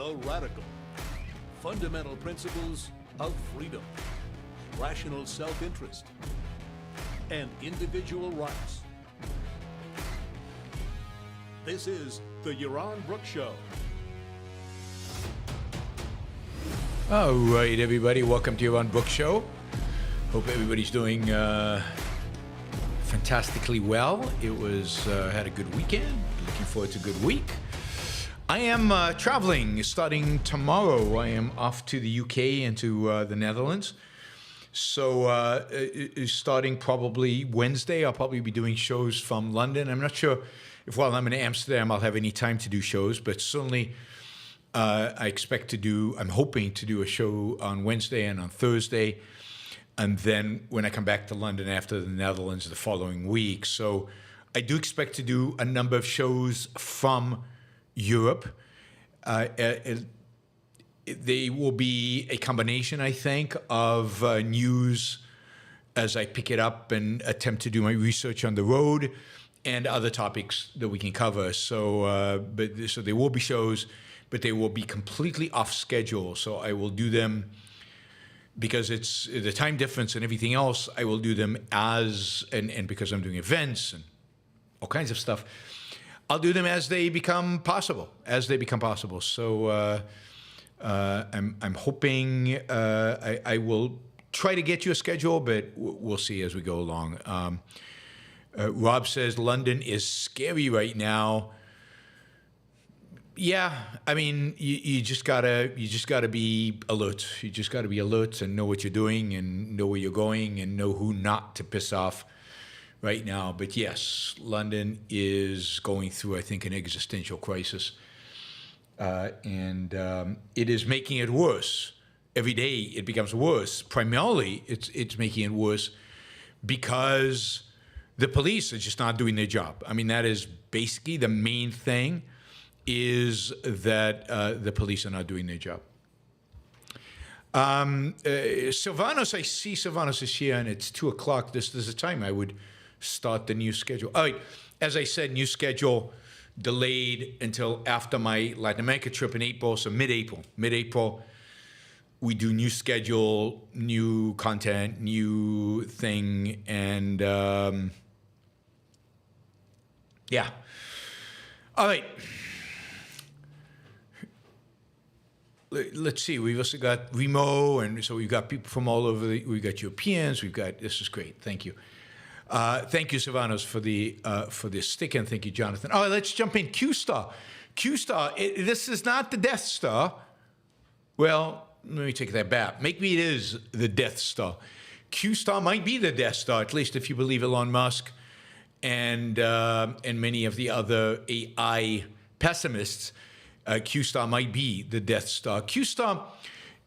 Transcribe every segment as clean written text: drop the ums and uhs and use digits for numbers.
The Radical. Fundamental principles of freedom, rational self-interest, and individual rights. This is the Yaron Brooks Show. All right, everybody. Welcome to Yaron Brooks Show. Hope everybody's doing fantastically well. It was had a good weekend. Looking forward to a good week. I am traveling starting tomorrow. I am off to the UK and to the Netherlands. So starting probably Wednesday, I'll probably be doing shows from London. I'm not sure if while I'm in Amsterdam I'll have any time to do shows, but certainly I'm hoping to do a show on Wednesday and on Thursday. And then when I come back to London after the Netherlands the following week. So I do expect to do a number of shows from Europe. They will be a combination, I think, of news as I pick it up and attempt to do my research on the road and other topics that we can cover. So, so there will be shows, but they will be completely off schedule. So I will do them because it's the time difference and everything else. I will do them and because I'm doing events and all kinds of stuff. I'll do them as they become possible. So I'm hoping I will try to get you a schedule, but we'll see as we go along. Rob says London is scary right now. Yeah, I mean you just gotta be alert. You just gotta be alert and know what you're doing and know where you're going and know who not to piss off right now. But yes, London is going through, I think, an existential crisis. And it is making it worse. Every day it becomes worse. Primarily, it's making it worse because the police are just not doing their job. I mean, that is basically the main thing, is that the police are not doing their job. Silvanos, I see Silvanos is here, and it's 2 o'clock. This is the time I would start the new schedule. All right, as I said, new schedule delayed until after my Latin America trip in April, so mid-April. Mid-April, we do new schedule, new content, new thing, and yeah. All right. Let's see. We've also got Remo, and so we've got people from all over. We've got Europeans. This is great. Thank you. Thank you, Silvanos, for the stick, and thank you, Jonathan. All right, let's jump in. Q-Star. Q-Star, this is not the Death Star. Well, let me take that back. Maybe it is the Death Star. Q-Star might be the Death Star, at least if you believe Elon Musk and many of the other AI pessimists. Q-Star might be the Death Star. Q-Star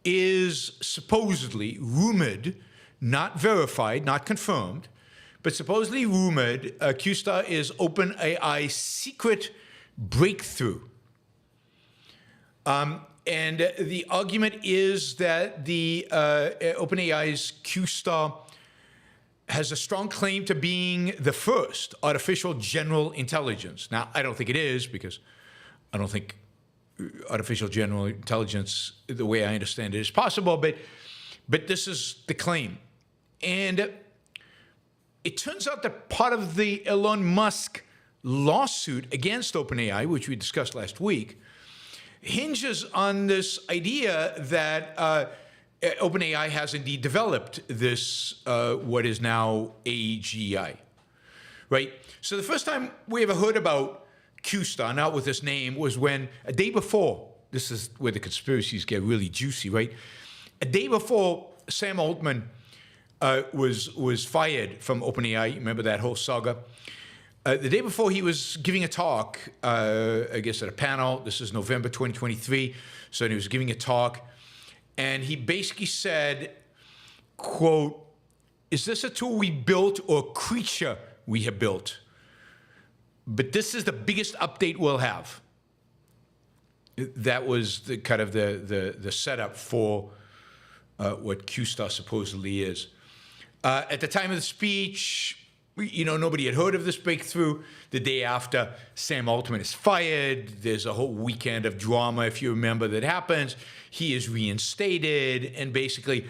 is supposedly rumored, not verified, not confirmed, but supposedly rumored, Q-Star is OpenAI's secret breakthrough. And the argument is that the OpenAI's Q-Star has a strong claim to being the first artificial general intelligence. Now, I don't think it is, because I don't think artificial general intelligence, the way I understand it, is possible, but this is the claim. And it turns out that part of the Elon Musk lawsuit against OpenAI, which we discussed last week, hinges on this idea that OpenAI has indeed developed this, what is now AGI, right? So the first time we ever heard about Q-Star, not with this name, was when a day before, this is where the conspiracies get really juicy, right? A day before Sam Altman was fired from OpenAI. Remember that whole saga? The day before, he was giving a talk, I guess at a panel. This is November 2023. So he was giving a talk, and he basically said, quote, "Is this a tool we built or a creature we have built? But this is the biggest update we'll have." That was the kind of the setup for what Q-Star supposedly is. At the time of the speech, Nobody had heard of this breakthrough. The day after, Sam Altman is fired. There's a whole weekend of drama, if you remember, that happens. He is reinstated, and basically,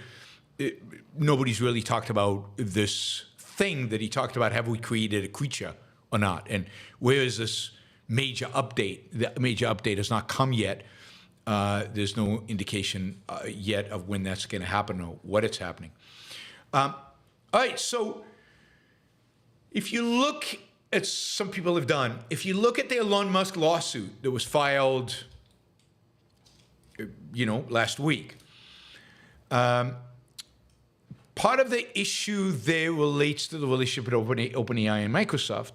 nobody's really talked about this thing that he talked about. Have we created a creature or not? And where is this major update? The major update has not come yet. There's no indication yet of when that's going to happen or what it's happening. All right, so if you look at some people have done, if you look at the Elon Musk lawsuit that was filed, last week, part of the issue there relates to the relationship with OpenAI and Microsoft.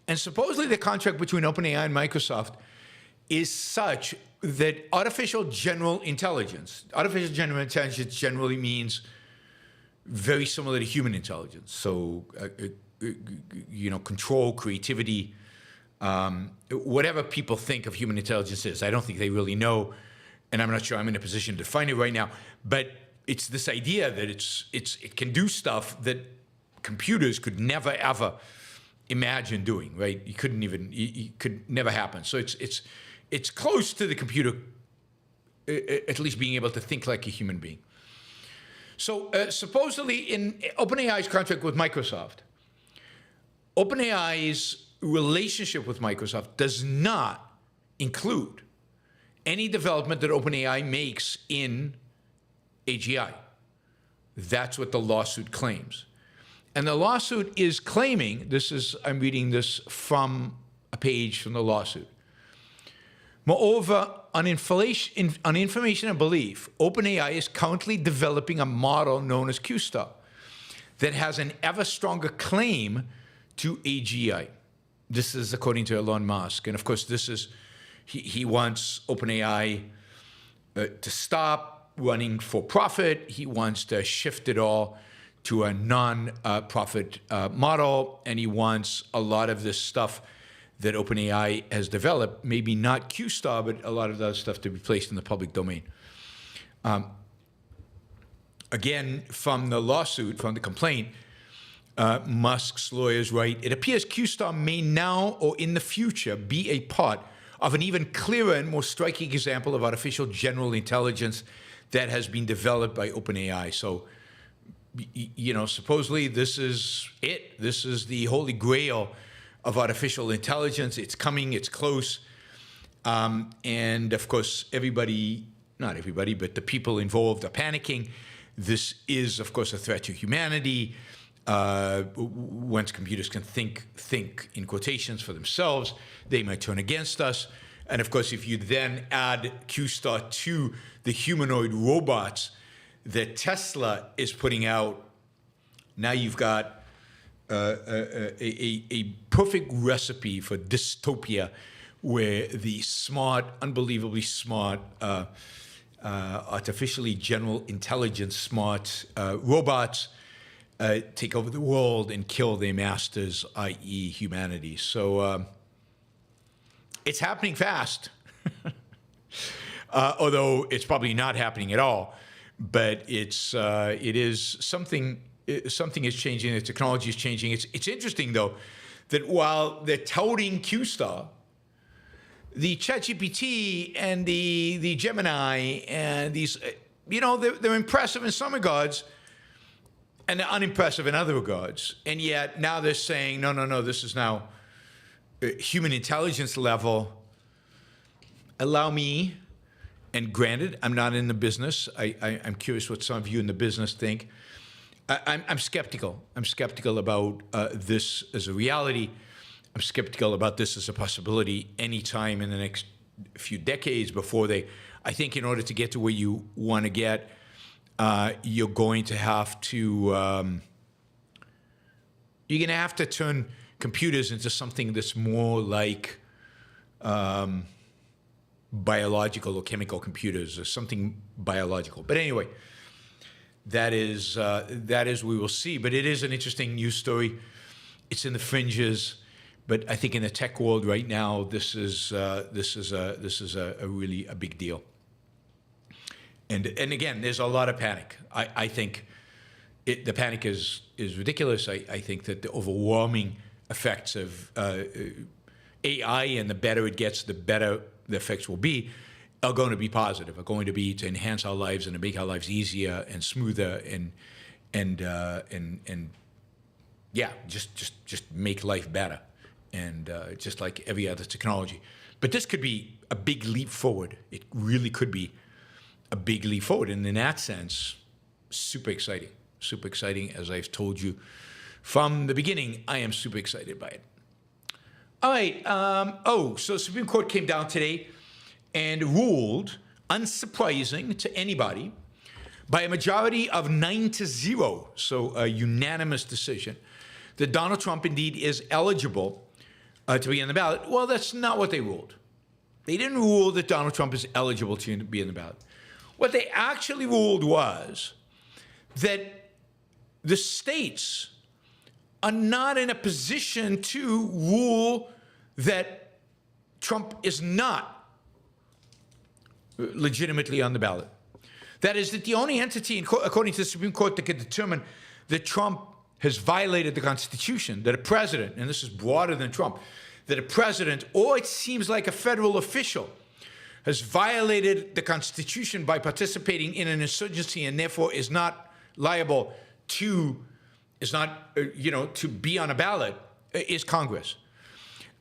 And supposedly the contract between OpenAI and Microsoft is such that artificial general intelligence generally means very similar to human intelligence. So, control, creativity, whatever people think of human intelligence is. I don't think they really know, and I'm not sure I'm in a position to define it right now. But it's this idea that it can do stuff that computers could never ever imagine doing. Right? You could never happen. So it's close to the computer, at least being able to think like a human being. So supposedly in OpenAI's contract with Microsoft, OpenAI's relationship with Microsoft does not include any development that OpenAI makes in AGI. That's what the lawsuit claims. And the lawsuit is claiming, I'm reading this from a page from the lawsuit. Moreover, on information and belief, OpenAI is currently developing a model known as QStar that has an ever stronger claim to AGI. This is according to Elon Musk. And of course, he wants OpenAI to stop running for profit. He wants to shift it all to a non-profit model. And he wants a lot of this stuff that OpenAI has developed, maybe not QStar, but a lot of that stuff to be placed in the public domain. Again, from the lawsuit, from the complaint, Musk's lawyers write, it appears QStar may now or in the future be a part of an even clearer and more striking example of artificial general intelligence that has been developed by OpenAI. So, supposedly this is it. This is the holy grail of artificial intelligence. It's coming, it's close. And of course, not everybody, but the people involved are panicking. This is, of course, a threat to humanity. Once computers can think in quotations for themselves, they might turn against us. And of course, if you then add QStar to the humanoid robots that Tesla is putting out, now you've got a perfect recipe for dystopia, where the smart, unbelievably smart, artificially general intelligence smart robots take over the world and kill their masters, i.e. humanity. So it's happening fast, although it's probably not happening at all. But it is something. Something is changing. The technology is changing. It's interesting though that while they're touting QStar, the ChatGPT and the Gemini and these, they're impressive in some regards, and they're unimpressive in other regards. And yet now they're saying, no, this is now human intelligence level. Allow me, and granted, I'm not in the business. I'm curious what some of you in the business think. I'm skeptical. I'm skeptical about this as a reality. I'm skeptical about this as a possibility anytime in the next few decades before I think in order to get to where you want to get, you're going to have to turn computers into something that's more like biological or chemical computers, or something biological. But anyway, that is we will see. But it is an interesting news story. It's in the fringes, but I think in the tech world right now, this is a really a big deal. And again, there's a lot of panic. I think the panic is ridiculous. I think that the overwhelming effects of AI, and the better it gets, the better the effects will be, are going to be positive, are going to be to enhance our lives and to make our lives easier and smoother and yeah, just make life better, and just like every other technology. But this could be a big leap forward. It really could be a big leap forward, and in that sense, super exciting. Super exciting, as I've told you from the beginning. I am super excited by it. All right. So the Supreme Court came down today and ruled, unsurprising to anybody, by a majority of 9-0, so a unanimous decision, that Donald Trump indeed is eligible to be on the ballot. Well, that's not what they ruled. They didn't rule that Donald Trump is eligible to be on the ballot. What they actually ruled was that the states are not in a position to rule that Trump is not legitimately on the ballot. That is, that the only entity, according to the Supreme Court, that can determine that Trump has violated the Constitution, that a president, and this is broader than Trump, that a president, or it seems like a federal official, has violated the Constitution by participating in an insurgency and therefore is not liable to, to be on a ballot, is Congress.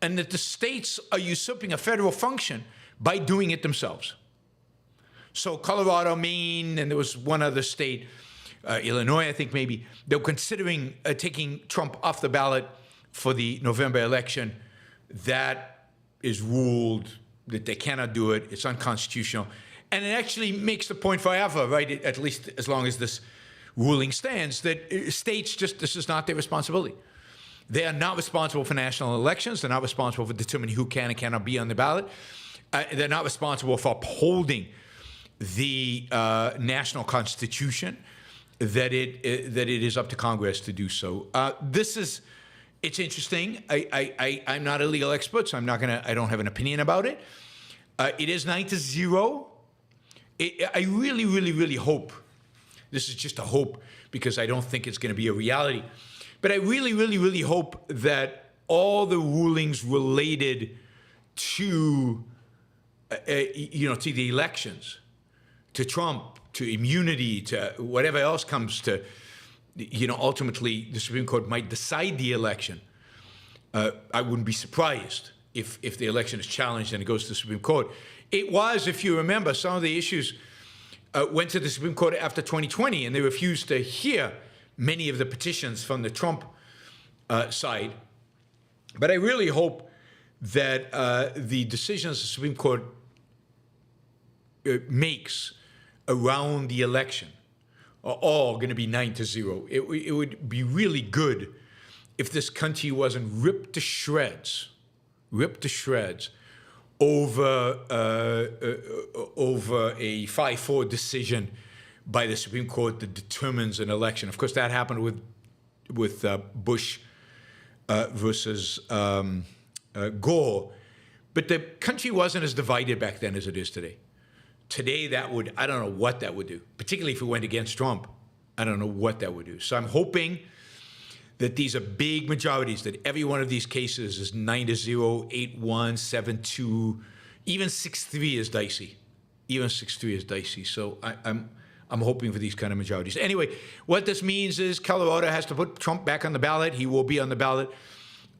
And that the states are usurping a federal function by doing it themselves. So Colorado, Maine, and there was one other state, Illinois, I think maybe, they were considering taking Trump off the ballot for the November election. That is ruled that they cannot do it. It's unconstitutional. And it actually makes the point forever, right, at least as long as this ruling stands, that states this is not their responsibility. They are not responsible for national elections. They're not responsible for determining who can and cannot be on the ballot. They're not responsible for upholding the national constitution, that it is up to Congress to do so. It's interesting. I'm not a legal expert, so I don't have an opinion about it. It is 9-0. I really, really, really hope, this is just a hope because I don't think it's going to be a reality, but I really, really, really hope that all the rulings related to, to the elections, to Trump, to immunity, to whatever else comes to, ultimately the Supreme Court might decide the election. I wouldn't be surprised if the election is challenged and it goes to the Supreme Court. It was, if you remember, some of the issues went to the Supreme Court after 2020, and they refused to hear many of the petitions from the Trump side. But I really hope that the decisions the Supreme Court makes around the election are all going to be 9-0. It would be really good if this country wasn't ripped to shreds over a 5-4 decision by the Supreme Court that determines an election. Of course, that happened with Bush versus Gore, but the country wasn't as divided back then as it is today. Today, I don't know what that would do, particularly if it went against Trump. I don't know what that would do. So I'm hoping that these are big majorities, that every one of these cases is 9-0, 8-1, 7-2, even 6-3 is dicey. Even 6-3 is dicey. So I'm hoping for these kind of majorities. Anyway, what this means is Colorado has to put Trump back on the ballot. He will be on the ballot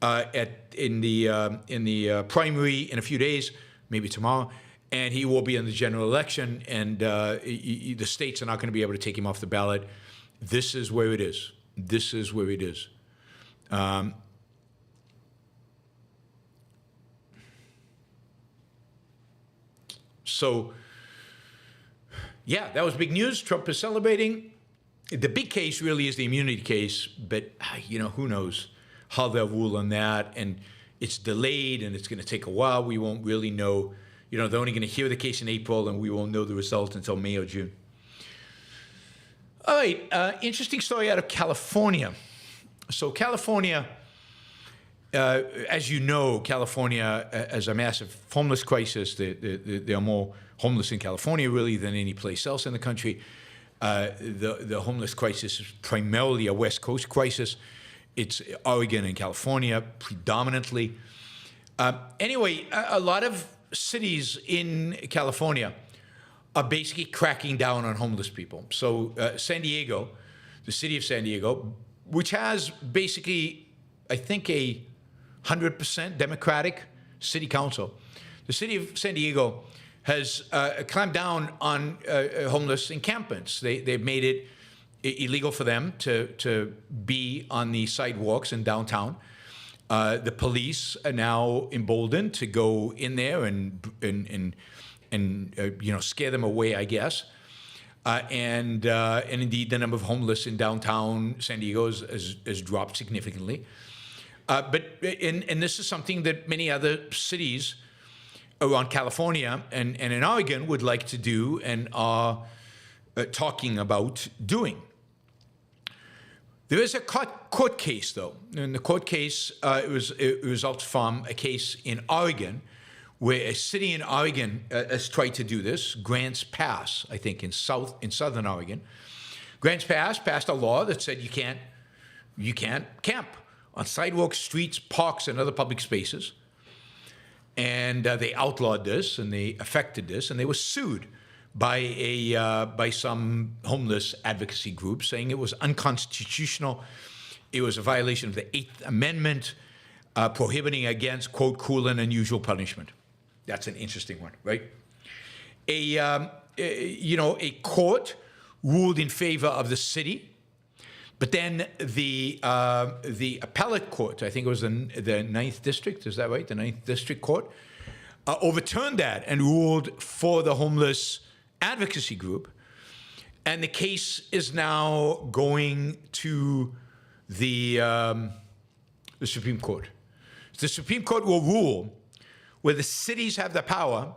in the primary in a few days, maybe tomorrow. And he will be in the general election, and the states are not going to be able to take him off the ballot. This is where it is. This is where it is. So, yeah, that was big news. Trump is celebrating. The big case really is the immunity case, but, who knows how they'll rule on that. And it's delayed, and it's going to take a while. We won't really know. They're only going to hear the case in April, and we won't know the result until May or June. All right, interesting story out of California. So California, as you know, California has a massive homeless crisis. There are more homeless in California, really, than any place else in the country. The homeless crisis is primarily a West Coast crisis. It's Oregon and California predominantly. Anyway, a lot of cities in California are basically cracking down on homeless people. So San Diego, the city of San Diego, which has basically, I think, a 100% Democratic city council. The city of San Diego has clamped down on homeless encampments. They've made it illegal for them to be on the sidewalks in downtown. The police are now emboldened to go in there and scare them away, I guess. And indeed, the number of homeless in downtown San Diego has dropped significantly. But this is something that many other cities around California and in Oregon would like to do and are talking about doing. There is a court case, though. In the court case, it results from a case in Oregon where a city in Oregon has tried to do this, Grants Pass, I think, in southern Oregon. Grants Pass passed a law that said you can't camp on sidewalks, streets, parks, and other public spaces. And they outlawed this, and they affected this, and they were sued by some homeless advocacy group, saying it was unconstitutional. It was a violation of the 8th Amendment, prohibiting against, quote, cruel and unusual punishment. That's an interesting one, right? A court ruled in favor of the city, but then the appellate court, I think it was the 9th District, is that right? The 9th District Court, overturned that and ruled for the homeless advocacy group. And the case is now going to the Supreme Court. The Supreme Court will rule where the cities have the power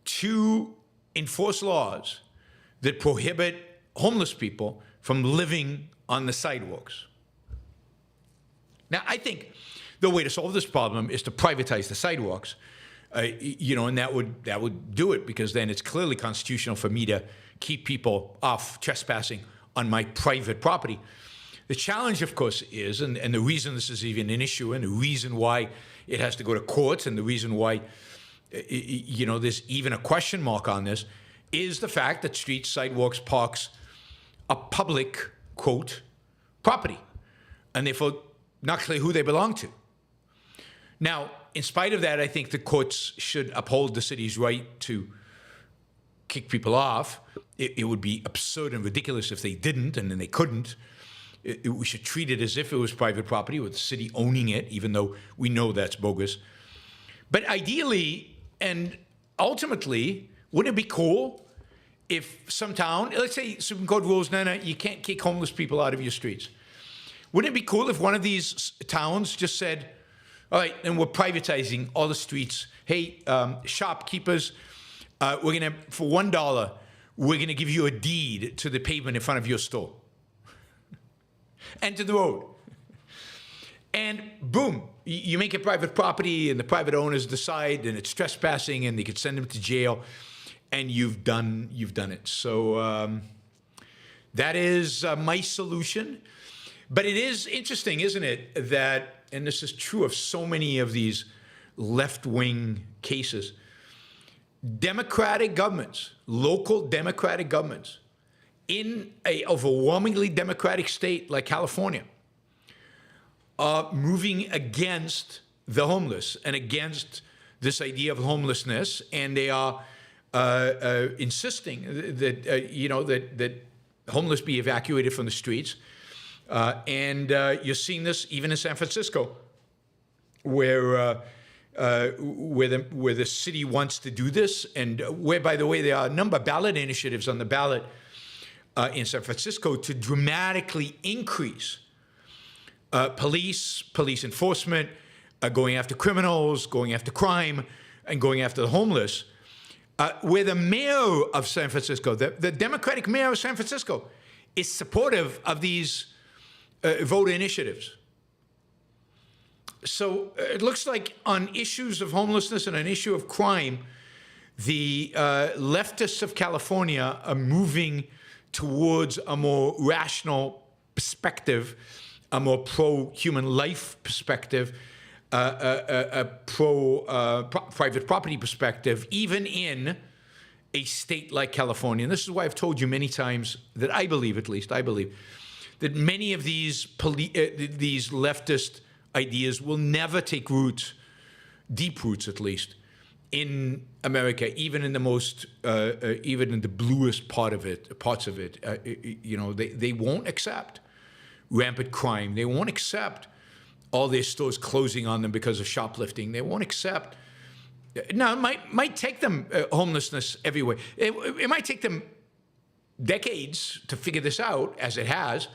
to enforce laws that prohibit homeless people from living on the sidewalks. Now, I think the way to solve this problem is to privatize the sidewalks, and that would do it, because then it's clearly constitutional for me to keep people off trespassing on my private property. The challenge, of course, is, and the reason this is even an issue, and the reason why it has to go to courts, and the reason why there's even a question mark on this, is the fact that streets, sidewalks, parks are public, quote, property, and therefore not clear who they belong to. Now, in spite of that, I think the courts should uphold the city's right to kick people off. It would be absurd and ridiculous if they didn't, and then they couldn't. We should treat it as if it was private property, with the city owning it, even though we know that's bogus. But ideally and ultimately, wouldn't it be cool if some town, let's say Supreme Court rules, no, you can't kick homeless people out of your streets. Wouldn't it be cool if one of these towns just said, all right, and we're privatizing all the streets. Hey, shopkeepers, for $1, we're gonna give you a deed to the pavement in front of your store and to the road. And boom, you make it private property, and the private owners decide, and it's trespassing, and they could send them to jail, and you've done it. So that is my solution. But it is interesting, isn't it, that, and this is true of so many of these left-wing cases, democratic governments, local democratic governments, in an overwhelmingly democratic state like California, are moving against the homeless and against this idea of homelessness, and they are insisting that homeless be evacuated from the streets. And you're seeing this even in San Francisco, where the city wants to do this, and where, by the way, there are a number of ballot initiatives on the ballot in San Francisco to dramatically increase police enforcement, going after criminals, going after crime, and going after the homeless. Where the mayor of San Francisco, the Democratic mayor of San Francisco, is supportive of these voter initiatives. So it looks like on issues of homelessness and an issue of crime, the leftists of California are moving towards a more rational perspective, a more pro-human life perspective, a pro-private property perspective, even in a state like California. And this is why I've told you many times that I believe, that many of these leftist ideas will never take root, deep roots at least, in America, even in the most, even in the bluest parts of it. They won't accept rampant crime. They won't accept all their stores closing on them because of shoplifting. They won't accept. Now, it might take them homelessness everywhere. It might take them decades to figure this out, as it has.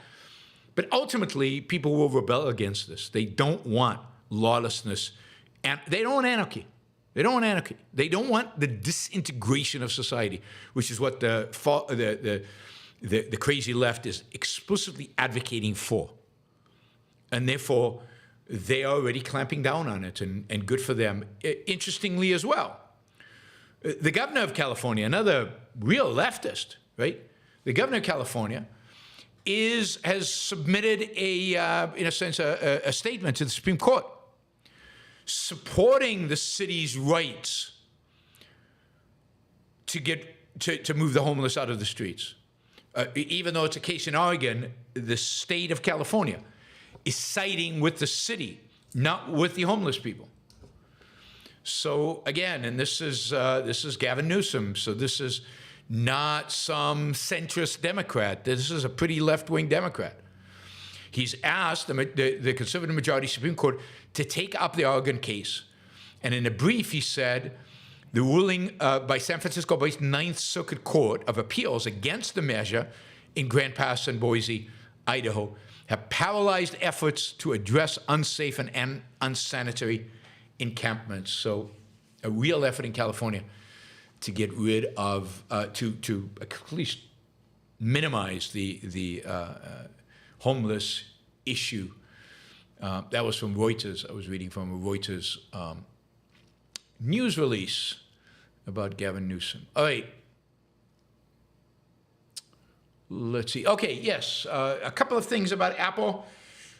But ultimately, people will rebel against this. They don't want lawlessness, and they don't want anarchy. They don't want anarchy. They don't want the disintegration of society, which is what the crazy left is explicitly advocating for. And therefore, they are already clamping down on it, and good for them. Interestingly as well, the governor of California, another real leftist, right? The governor of California has submitted in a sense, a statement to the Supreme Court supporting the city's rights to move the homeless out of the streets. Even though it's a case in Oregon, the state of California is siding with the city, not with the homeless people. So again, and this is Gavin Newsom. So this is not some centrist Democrat. This is a pretty left-wing Democrat. He's asked the conservative majority Supreme Court to take up the Oregon case. And in a brief, he said, the ruling by San Francisco-based Ninth Circuit Court of Appeals against the measure in Grant Pass and Boise, Idaho, have paralyzed efforts to address unsafe and unsanitary encampments. So a real effort in California to get rid of, to at least minimize the homeless issue. That was from Reuters. I was reading from a Reuters news release about Gavin Newsom. All right. Let's see. Okay, yes. A couple of things about Apple,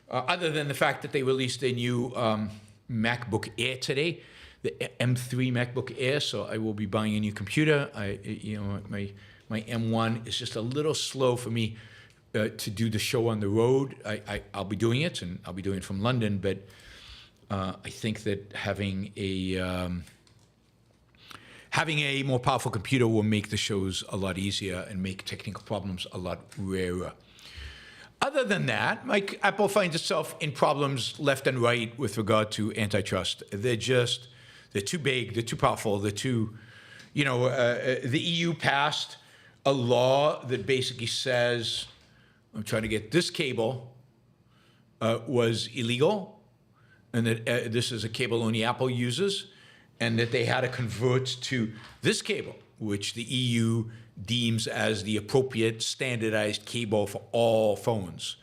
other than the fact that they released a new MacBook Air today, the M3 MacBook Air. So I will be buying a new computer. My M1 is just a little slow for me to do the show on the road. I'll be doing it, and I'll be doing it from London. But I think that having a more powerful computer will make the shows a lot easier and make technical problems a lot rarer. Other than that, Apple finds itself in problems left and right with regard to antitrust. They're too big, they're too powerful, they're too, the EU passed a law that basically says, I'm trying to get this cable was illegal, and that this is a cable only Apple uses, and that they had to convert to this cable, which the EU deems as the appropriate standardized cable for all phones.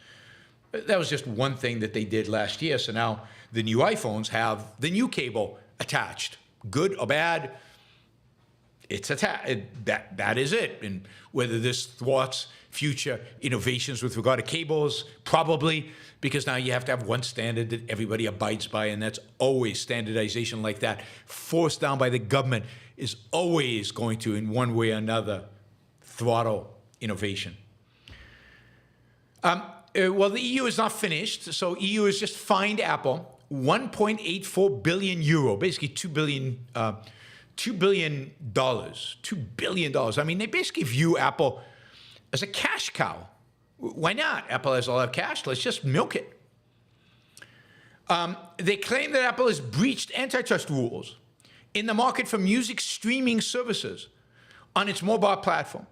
That was just one thing that they did last year. So now the new iPhones have the new cable attached. Good or bad, it's attached. That is it. And whether this thwarts future innovations with regard to cables, probably, because now you have to have one standard that everybody abides by, and that's always standardization like that, forced down by the government, is always going to, in one way or another, throttle innovation. Well, the EU is not finished, so EU has just fined Apple 1.84 billion euro, basically $2 billion. $2 billion. I mean, they basically view Apple as a cash cow. Why not? Apple has a lot of cash. Let's just milk it. They claim that Apple has breached antitrust rules in the market for music streaming services on its mobile platform.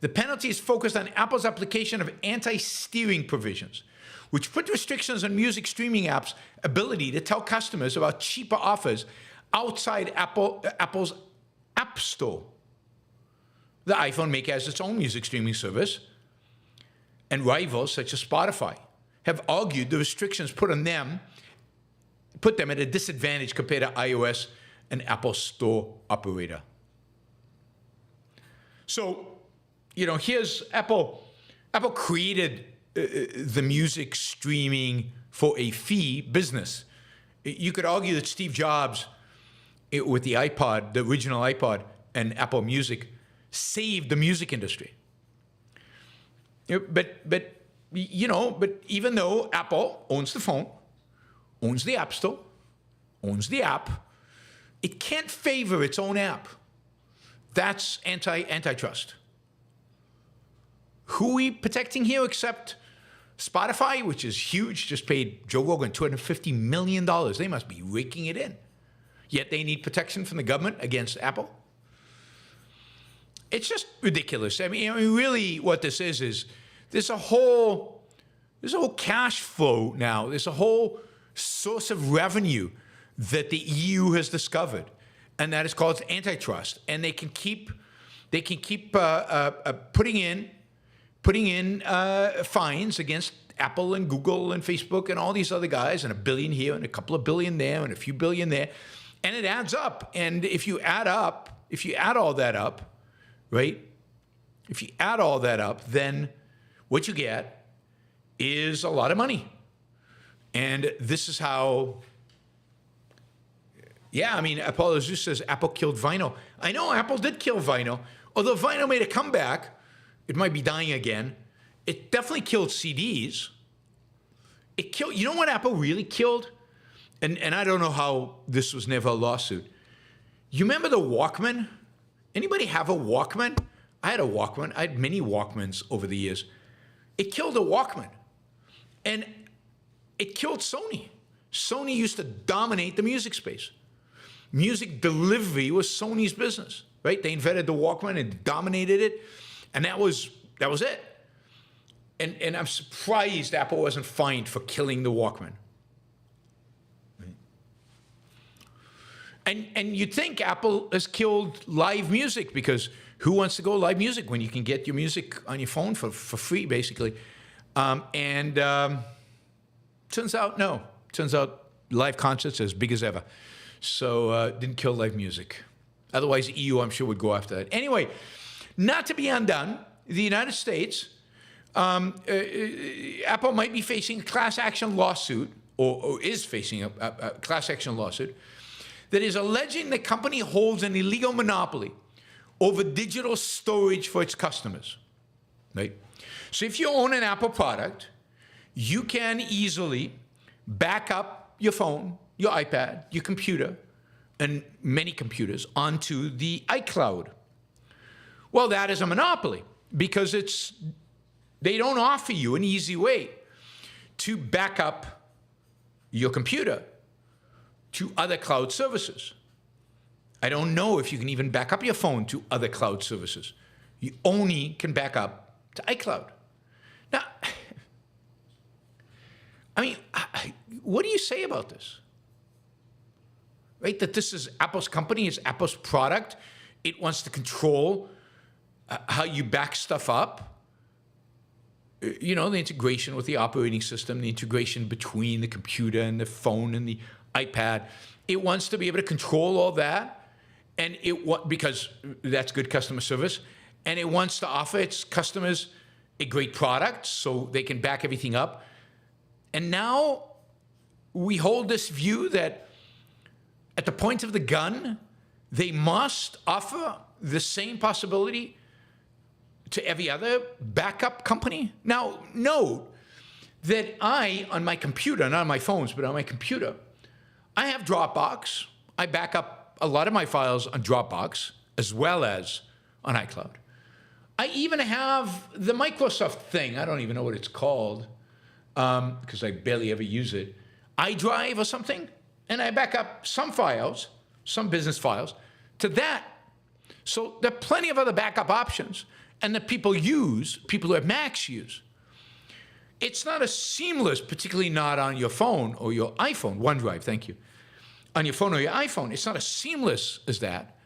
The penalty is focused on Apple's application of anti-steering provisions, which put restrictions on music streaming apps' ability to tell customers about cheaper offers outside Apple's App Store. The iPhone maker has its own music streaming service, and rivals such as Spotify have argued the restrictions put them at a disadvantage compared to iOS an Apple Store operator. So, here's Apple. Apple created the music streaming for a fee business. You could argue that Steve Jobs, with the iPod, the original iPod, and Apple Music, saved the music industry. But even though Apple owns the phone, owns the App Store, owns the app, it can't favor its own app. That's antitrust. Who are we protecting here except Spotify, which is huge, just paid Joe Rogan $250 million. They must be raking it in. Yet they need protection from the government against Apple. It's just ridiculous. I mean, really what this is there's a whole cash flow now. There's a whole source of revenue that the EU has discovered, and that is called antitrust. And they can keep putting in fines against Apple and Google and Facebook and all these other guys, and $1 billion here and a couple of billion there and a few billion there, and it adds up. And if you add all that up, right? If you add all that up, then what you get is a lot of money. And this is how. Yeah, I mean, Apollo Zeus says Apple killed vinyl. I know Apple did kill vinyl, although vinyl made a comeback. It might be dying again. It definitely killed CDs. It killed, you know what Apple really killed? And I don't know how this was never a lawsuit. You remember the Walkman? Anybody have a Walkman? I had a Walkman. I had many Walkmans over the years. It killed the Walkman. And it killed Sony. Sony used to dominate the music space. Music delivery was Sony's business, right? They invented the Walkman and dominated it. And that was it. And I'm surprised Apple wasn't fined for killing the Walkman. And you'd think Apple has killed live music, because who wants to go live music when you can get your music on your phone for free, basically? Turns out, no. Turns out live concerts are as big as ever. So didn't kill live music. Otherwise, EU, I'm sure, would go after that. Anyway, not to be undone, the United States, Apple might be facing a class action lawsuit, or is facing a class action lawsuit, that is alleging the company holds an illegal monopoly over digital storage for its customers, right? So if you own an Apple product, you can easily back up your phone, your iPad, your computer, and many computers onto the iCloud. Well, that is a monopoly, because they don't offer you an easy way to back up your computer to other cloud services. I don't know if you can even back up your phone to other cloud services. You only can back up to iCloud. Now, I mean, what do you say about this? Right, that this is Apple's company, it's Apple's product. It wants to control how you back stuff up. You know, the integration with the operating system, the integration between the computer and the phone and the iPad. It wants to be able to control all that, and because that's good customer service, and it wants to offer its customers a great product so they can back everything up. And now we hold this view that at the point of the gun, they must offer the same possibility to every other backup company. Now, note that on my computer, not on my phones, but on my computer, I have Dropbox. I back up a lot of my files on Dropbox as well as on iCloud. I even have the Microsoft thing. I don't even know what it's called because I barely ever use it. iDrive or something. And I back up some files, some business files, to that. So there are plenty of other backup options, and that people who have Macs use. It's not as seamless, particularly not on your phone or your iPhone. OneDrive, thank you. On your phone or your iPhone, it's not as seamless as that,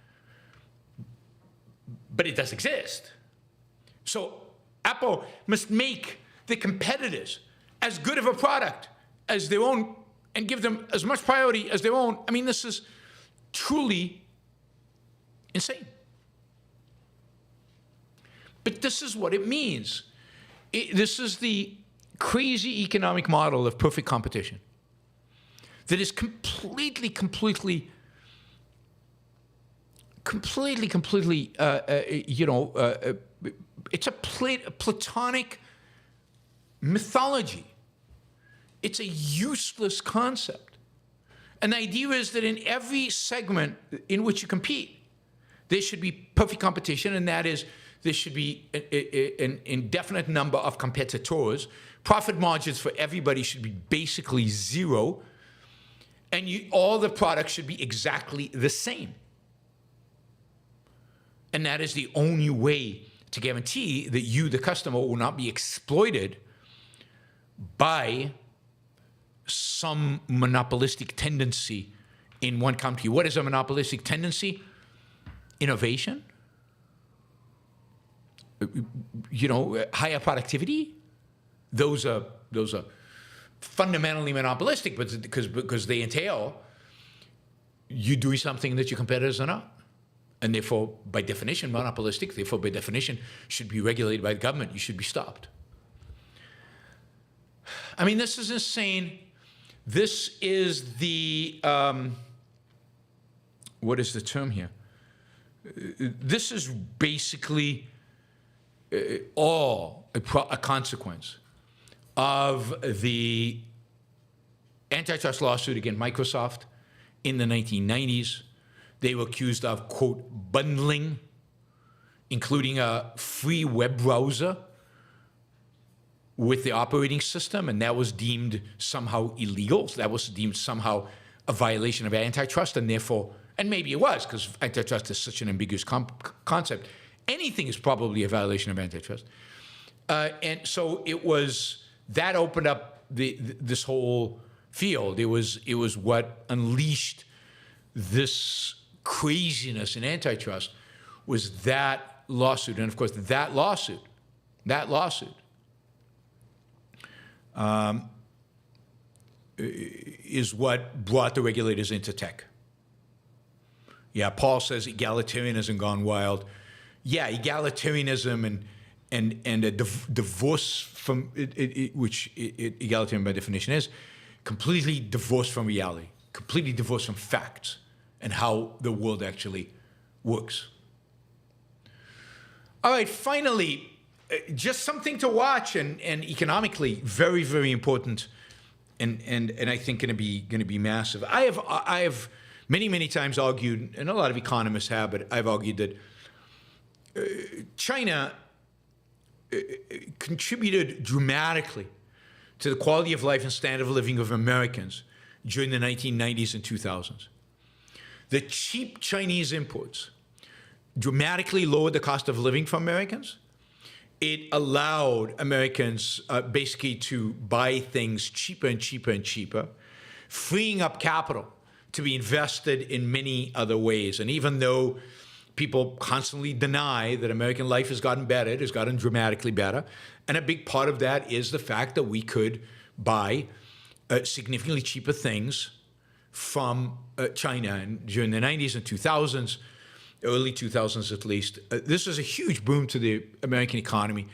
but it does exist. So Apple must make the competitors as good of a product as their own and give them as much priority as their own. I mean, this is truly insane. But this is what it means. This is the crazy economic model of perfect competition that is completely, it's a Platonic mythology. It's a useless concept. And the idea is that in every segment in which you compete, there should be perfect competition, and that is there should be an indefinite number of competitors. Profit margins for everybody should be basically zero, and all the products should be exactly the same. And that is the only way to guarantee that you, the customer, will not be exploited by some monopolistic tendency in one country. What is a monopolistic tendency? Innovation, higher productivity. Those are fundamentally monopolistic, but because they entail you doing something that your competitors are not, and therefore, by definition, monopolistic. Therefore, by definition, should be regulated by the government. You should be stopped. I mean, this is insane. This is the what is the term here? This is basically all a consequence of the antitrust lawsuit against Microsoft in the 1990s. They were accused of, quote, bundling, including a free web browser with the operating system, and that was deemed somehow illegal. So that was deemed somehow a violation of antitrust, and therefore, and maybe it was, because antitrust is such an ambiguous concept. Anything is probably a violation of antitrust. And so it was, that opened up this whole field. It was what unleashed this craziness in antitrust, was that lawsuit. And of course, that lawsuit is what brought the regulators into tech. Yeah, Paul says egalitarianism gone wild. Yeah, egalitarianism and a divorce from which egalitarian by definition is, completely divorced from reality, completely divorced from facts and how the world actually works. All right, finally, just something to watch, and economically very, very important, and I think going to be massive. I have many times argued, and a lot of economists have, but I've argued that China contributed dramatically to the quality of life and standard of living of Americans during the 1990s and 2000s. The cheap Chinese imports dramatically lowered the cost of living for Americans. It allowed Americans basically to buy things cheaper and cheaper and cheaper, freeing up capital to be invested in many other ways. And even though people constantly deny that American life has gotten better, it has gotten dramatically better, and a big part of that is the fact that we could buy significantly cheaper things from China. And during the 90s and 2000s, early 2000s at least, this was a huge boom to the American economy.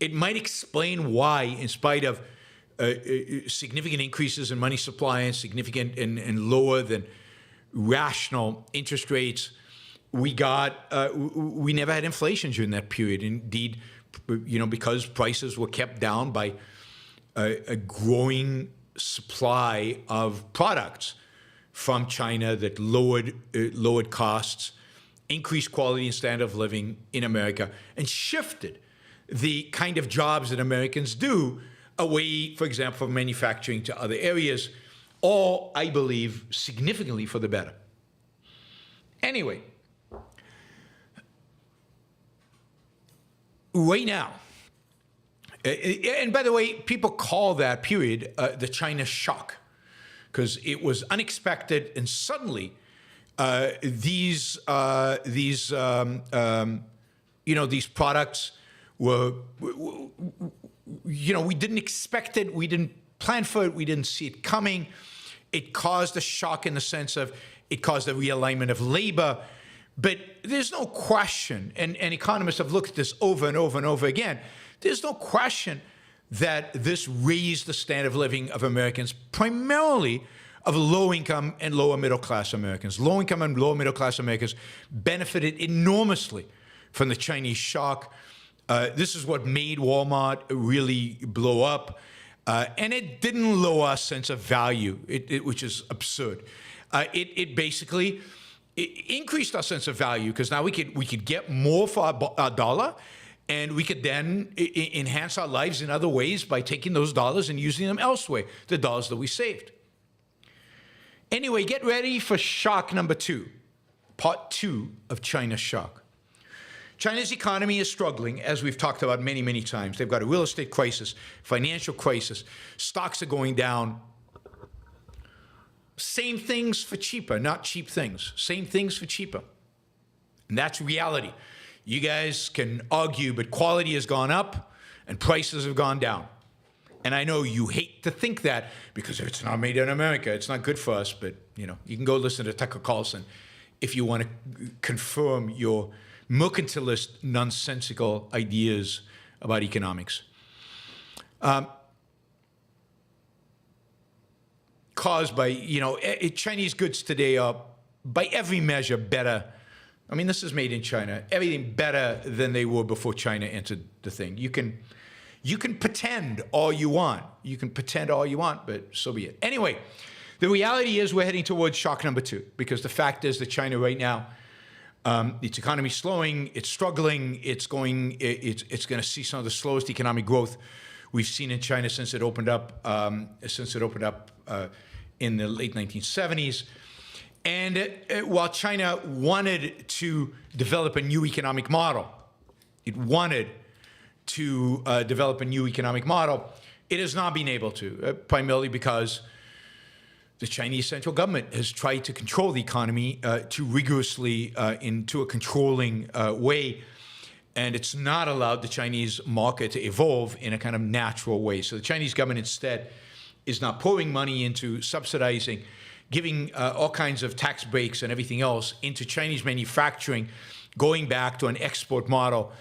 It might explain why, in spite of significant increases in money supply and significant and lower than rational interest rates, we never had inflation during that period. Indeed, because prices were kept down by a growing supply of products from China that lowered costs, increased quality and standard of living in America, and shifted the kind of jobs that Americans do away, for example, from manufacturing to other areas, all, I believe, significantly for the better. Anyway, right now, and by the way, people call that period the China shock, because it was unexpected, and suddenly these products were, we didn't expect it, we didn't plan for it, we didn't see it coming. It caused a shock in the sense of It caused a realignment of labor. But there's no question, and economists have looked at this over and over and over again, there's no question that this raised the standard of living of Americans, primarily of low-income and lower-middle-class Americans. Low-income and lower-middle-class Americans benefited enormously from the Chinese shock. This is what made Walmart really blow up. And it didn't lower our sense of value, which is absurd. It basically increased our sense of value because now we could get more for our dollar, and we could then enhance our lives in other ways by taking those dollars and using them elsewhere, the dollars that we saved. Anyway, get ready for shock number 2, part 2 of China's shock. China's economy is struggling, as we've talked about many, many times. They've got a real estate crisis, financial crisis. Stocks are going down. Same things for cheaper, not cheap things. Same things for cheaper. And that's reality. You guys can argue, but quality has gone up and prices have gone down. And I know you hate to think that because it's not made in America, it's not good for us, but you can go listen to Tucker Carlson if you want to confirm your mercantilist, nonsensical ideas about economics. Caused by, Chinese goods today are, by every measure, better. I mean, this is made in China. Everything better than they were before China entered the thing. You can pretend all you want. You can pretend all you want, but so be it. Anyway, the reality is we're heading towards shock number 2, because the fact is that China right now, its economy is slowing, it's struggling, it's going to see some of the slowest economic growth we've seen in China since it opened up in the late 1970s. And while China wanted to develop a new economic model, it has not been able to, primarily because the Chinese central government has tried to control the economy too rigorously into a controlling way, and it's not allowed the Chinese market to evolve in a kind of natural way. So the Chinese government instead is now pouring money into subsidizing, giving all kinds of tax breaks and everything else into Chinese manufacturing, going back to an export model,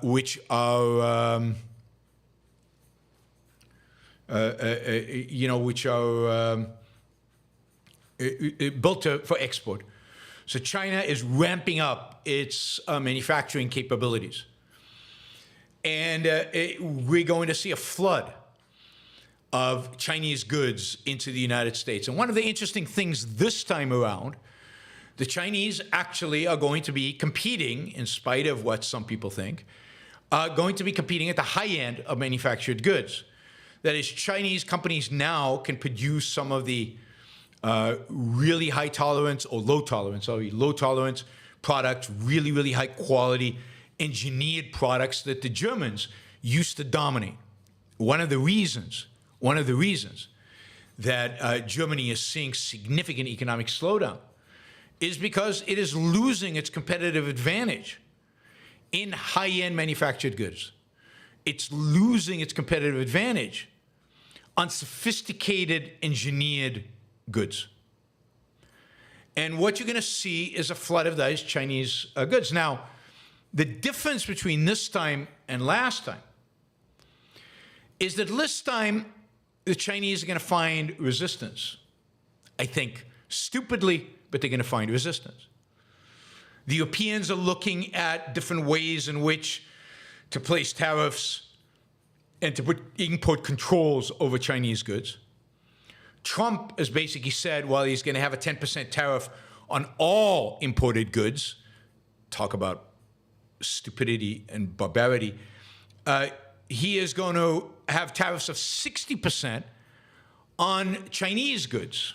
which are built for export. So China is ramping up its manufacturing capabilities. And we're going to see a flood of Chinese goods into the United States. And one of the interesting things this time around, the Chinese actually are going to be competing, in spite of what some people think, going to be competing at the high end of manufactured goods. That is, Chinese companies now can produce some of the really high tolerance or low tolerance products, really, really high quality engineered products that the Germans used to dominate. One of the reasons that Germany is seeing significant economic slowdown is because it is losing its competitive advantage in high-end manufactured goods. It's losing its competitive advantage on sophisticated engineered goods. And what you're going to see is a flood of those Chinese goods. Now, the difference between this time and last time is that this time the Chinese are going to find resistance. I think stupidly, but they're going to find resistance. The Europeans are looking at different ways in which to place tariffs and to put import controls over Chinese goods. Trump has basically said, well, he's going to have a 10% tariff on all imported goods. Talk about stupidity and barbarity. He is going to have tariffs of 60% on Chinese goods.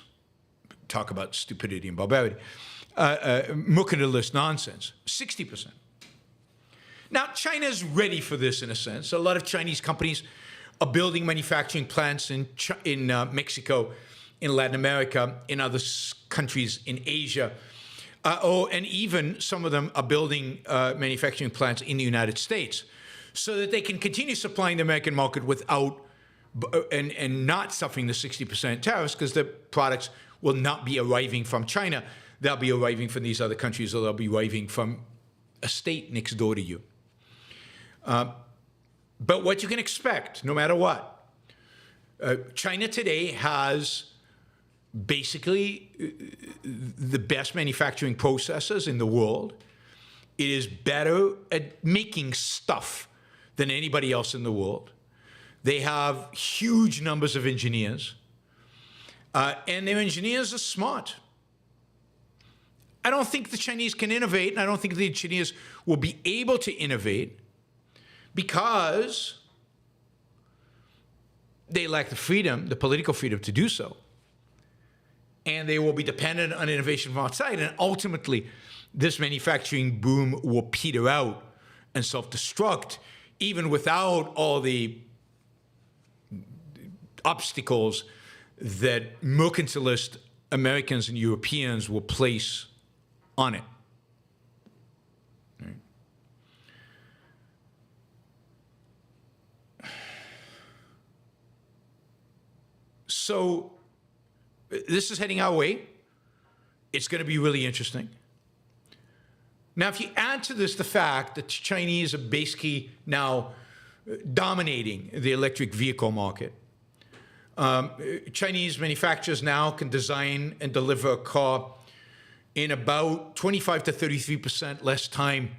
Talk about stupidity and barbarity. Mercantilist nonsense. 60%. Now, China's ready for this in a sense. A lot of Chinese companies are building manufacturing plants in Mexico, in Latin America, in other countries in Asia. And even some of them are building manufacturing plants in the United States so that they can continue supplying the American market without and not suffering the 60% tariffs, because the products will not be arriving from China. They'll be arriving from these other countries, or they'll be arriving from a state next door to you. But what you can expect, no matter what, China today has basically the best manufacturing processes in the world. It is better at making stuff than anybody else in the world. They have huge numbers of engineers, and their engineers are smart. I don't think the Chinese can innovate, and I don't think the Chinese will be able to innovate because they lack the freedom, the political freedom to do so. And they will be dependent on innovation from outside, and ultimately this manufacturing boom will peter out and self-destruct, even without all the obstacles that mercantilist Americans and Europeans will place on it. Right. So this is heading our way. It's going to be really interesting. Now, if you add to this the fact that the Chinese are basically now dominating the electric vehicle market, Chinese manufacturers now can design and deliver a car in about 25 to 33% less time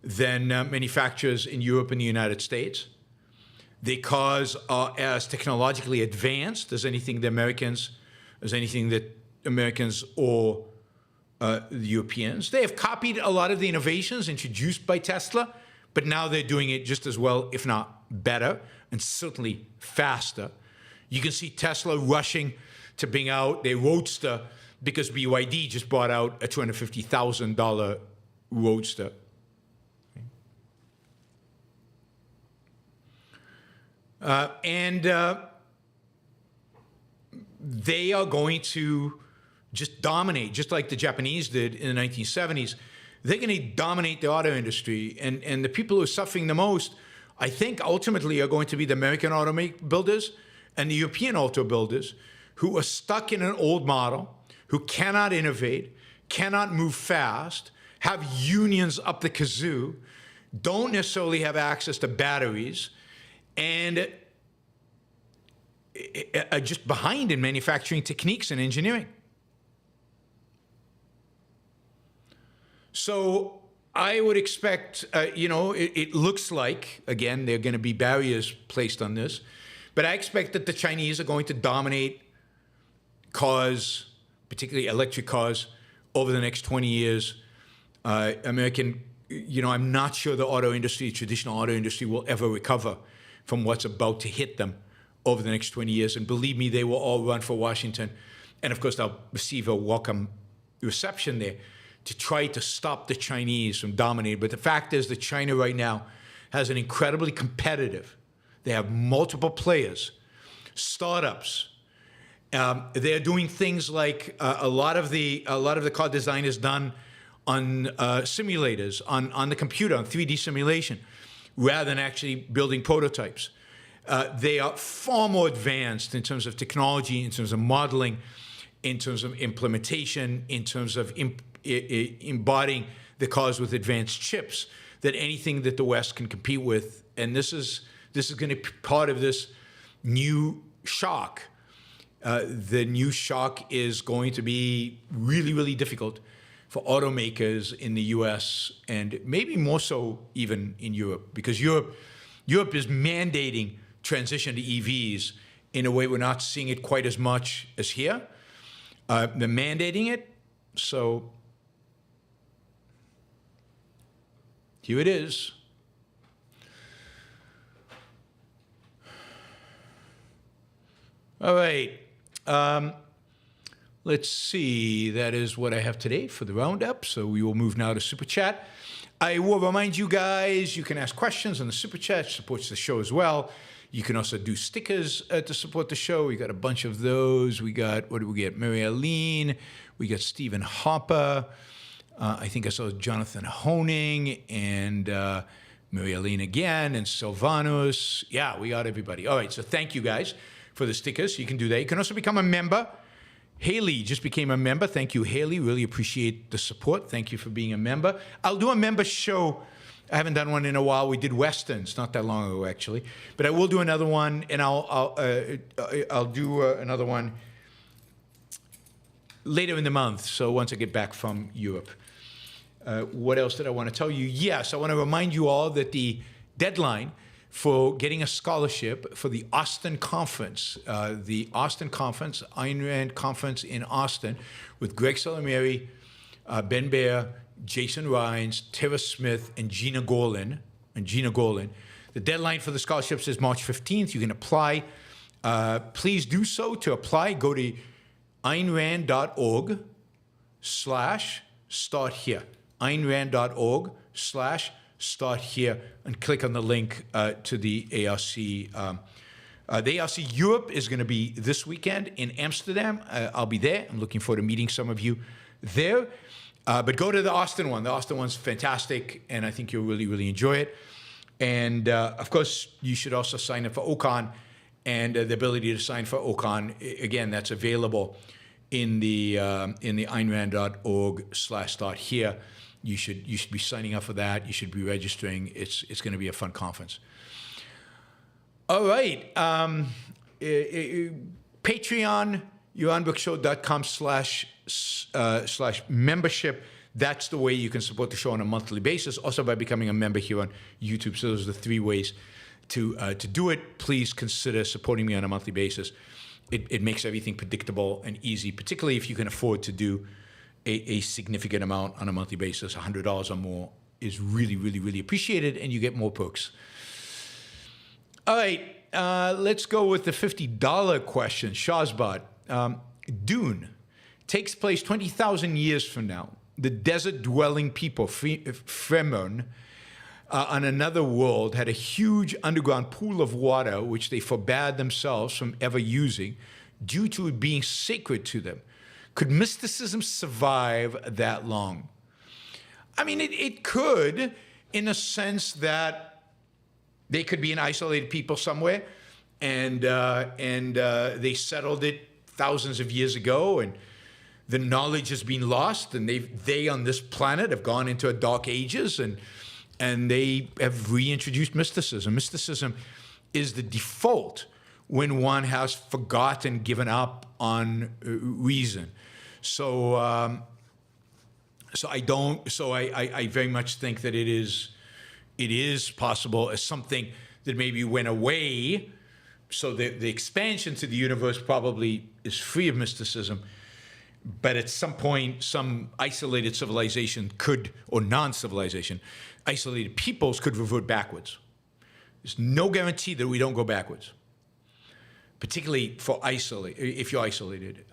than manufacturers in Europe and the United States. Their cars are as technologically advanced as anything that Americans or the Europeans. They have copied a lot of the innovations introduced by Tesla, but now they're doing it just as well, if not better, and certainly faster. You can see Tesla rushing to bring out their Roadster because BYD just brought out a $250,000 Roadster. They are going to just dominate, just like the Japanese did in the 1970s. They're going to dominate the auto industry. And the people who are suffering the most, I think, ultimately are going to be the American auto builders and the European auto builders who are stuck in an old model, who cannot innovate, cannot move fast, have unions up the kazoo, don't necessarily have access to batteries, and are just behind in manufacturing techniques and engineering. So I would expect, it looks like, again, there are going to be barriers placed on this, but I expect that the Chinese are going to dominate cars, particularly electric cars, over the next 20 years. I'm not sure the auto industry, traditional auto industry, will ever recover from what's about to hit them over the next 20 years. And believe me, they will all run for Washington. And of course, they'll receive a welcome reception there to try to stop the Chinese from dominating. But the fact is that China right now has an incredibly competitive, they have multiple players, startups. They're doing things like a lot of the car design is done on simulators, on the computer, on 3D simulation, rather than actually building prototypes. They are far more advanced in terms of technology, in terms of modeling, in terms of implementation, in terms of embodying the cars with advanced chips than anything that the West can compete with. And this is going to be part of this new shock. The new shock is going to be really, really difficult for automakers in the US and maybe more so even in Europe, because Europe is mandating transition to EVs in a way we're not seeing it quite as much as here. They're mandating it, so here it is. All right. Let's see. That is what I have today for the Roundup. So we will move now to Super Chat. I will remind you guys, you can ask questions on the Super Chat. It supports the show as well. You can also do stickers to support the show. We got a bunch of those. We got, what did we get? Mary Aline. We got Stephen Hopper. I think I saw Jonathan Honing and Mary Aline again and Sylvanus. Yeah, we got everybody. All right, so thank you guys for the stickers. You can do that. You can also become a member Haley just became a member. Thank you, Haley. Really appreciate the support. Thank you for being a member. I'll do a member show. I haven't done one in a while. We did Westerns not that long ago, actually. But I will do another one, and I'll do another one later in the month, so once I get back from Europe. What else did I want to tell you? Yes, I want to remind you all that the deadline for getting a scholarship for the Austin Conference, Ayn Rand Conference in Austin, with Greg Salameri, Ben Baer, Jason Rines, Tara Smith, and Gina Gorlin. The deadline for the scholarships is March 15th. You can apply. Please do so. To apply, go to aynrand.org/start here. aynrand.org/start here, and click on the link to the ARC. The ARC Europe is going to be this weekend in Amsterdam. I'll be there. I'm looking forward to meeting some of you there. But go to the Austin one. The Austin one's fantastic, and I think you'll really, really enjoy it. And of course, you should also sign up for OCON, and the ability to sign for OCON, again, that's available in the aynrand.org/start here. You should be signing up for that. You should be registering. It's going to be a fun conference. All right. Patreon, yaronbrookshow.com/membership. That's the way you can support the show on a monthly basis. Also by becoming a member here on YouTube. So those are the three ways to do it. Please consider supporting me on a monthly basis. It makes everything predictable and easy, particularly if you can afford to do a significant amount on a monthly basis. $100 or more is really, really, really appreciated, and you get more perks. All right, let's go with the $50 question. Shazbad. Dune takes place 20,000 years from now. The desert-dwelling people, Fremen, on another world, had a huge underground pool of water which they forbade themselves from ever using due to it being sacred to them. Could mysticism survive that long? I mean, it could, in a sense that they could be an isolated people somewhere, and they settled it thousands of years ago, and the knowledge has been lost, and they on this planet have gone into a dark ages, and they have reintroduced mysticism. Mysticism is the default when one has forgotten, given up on reason. So I very much think that it is possible as something that maybe went away. So the expansion to the universe probably is free of mysticism, but at some point, some isolated civilization could, or non-civilization, isolated peoples could revert backwards. There's no guarantee that we don't go backwards, particularly if you're isolated.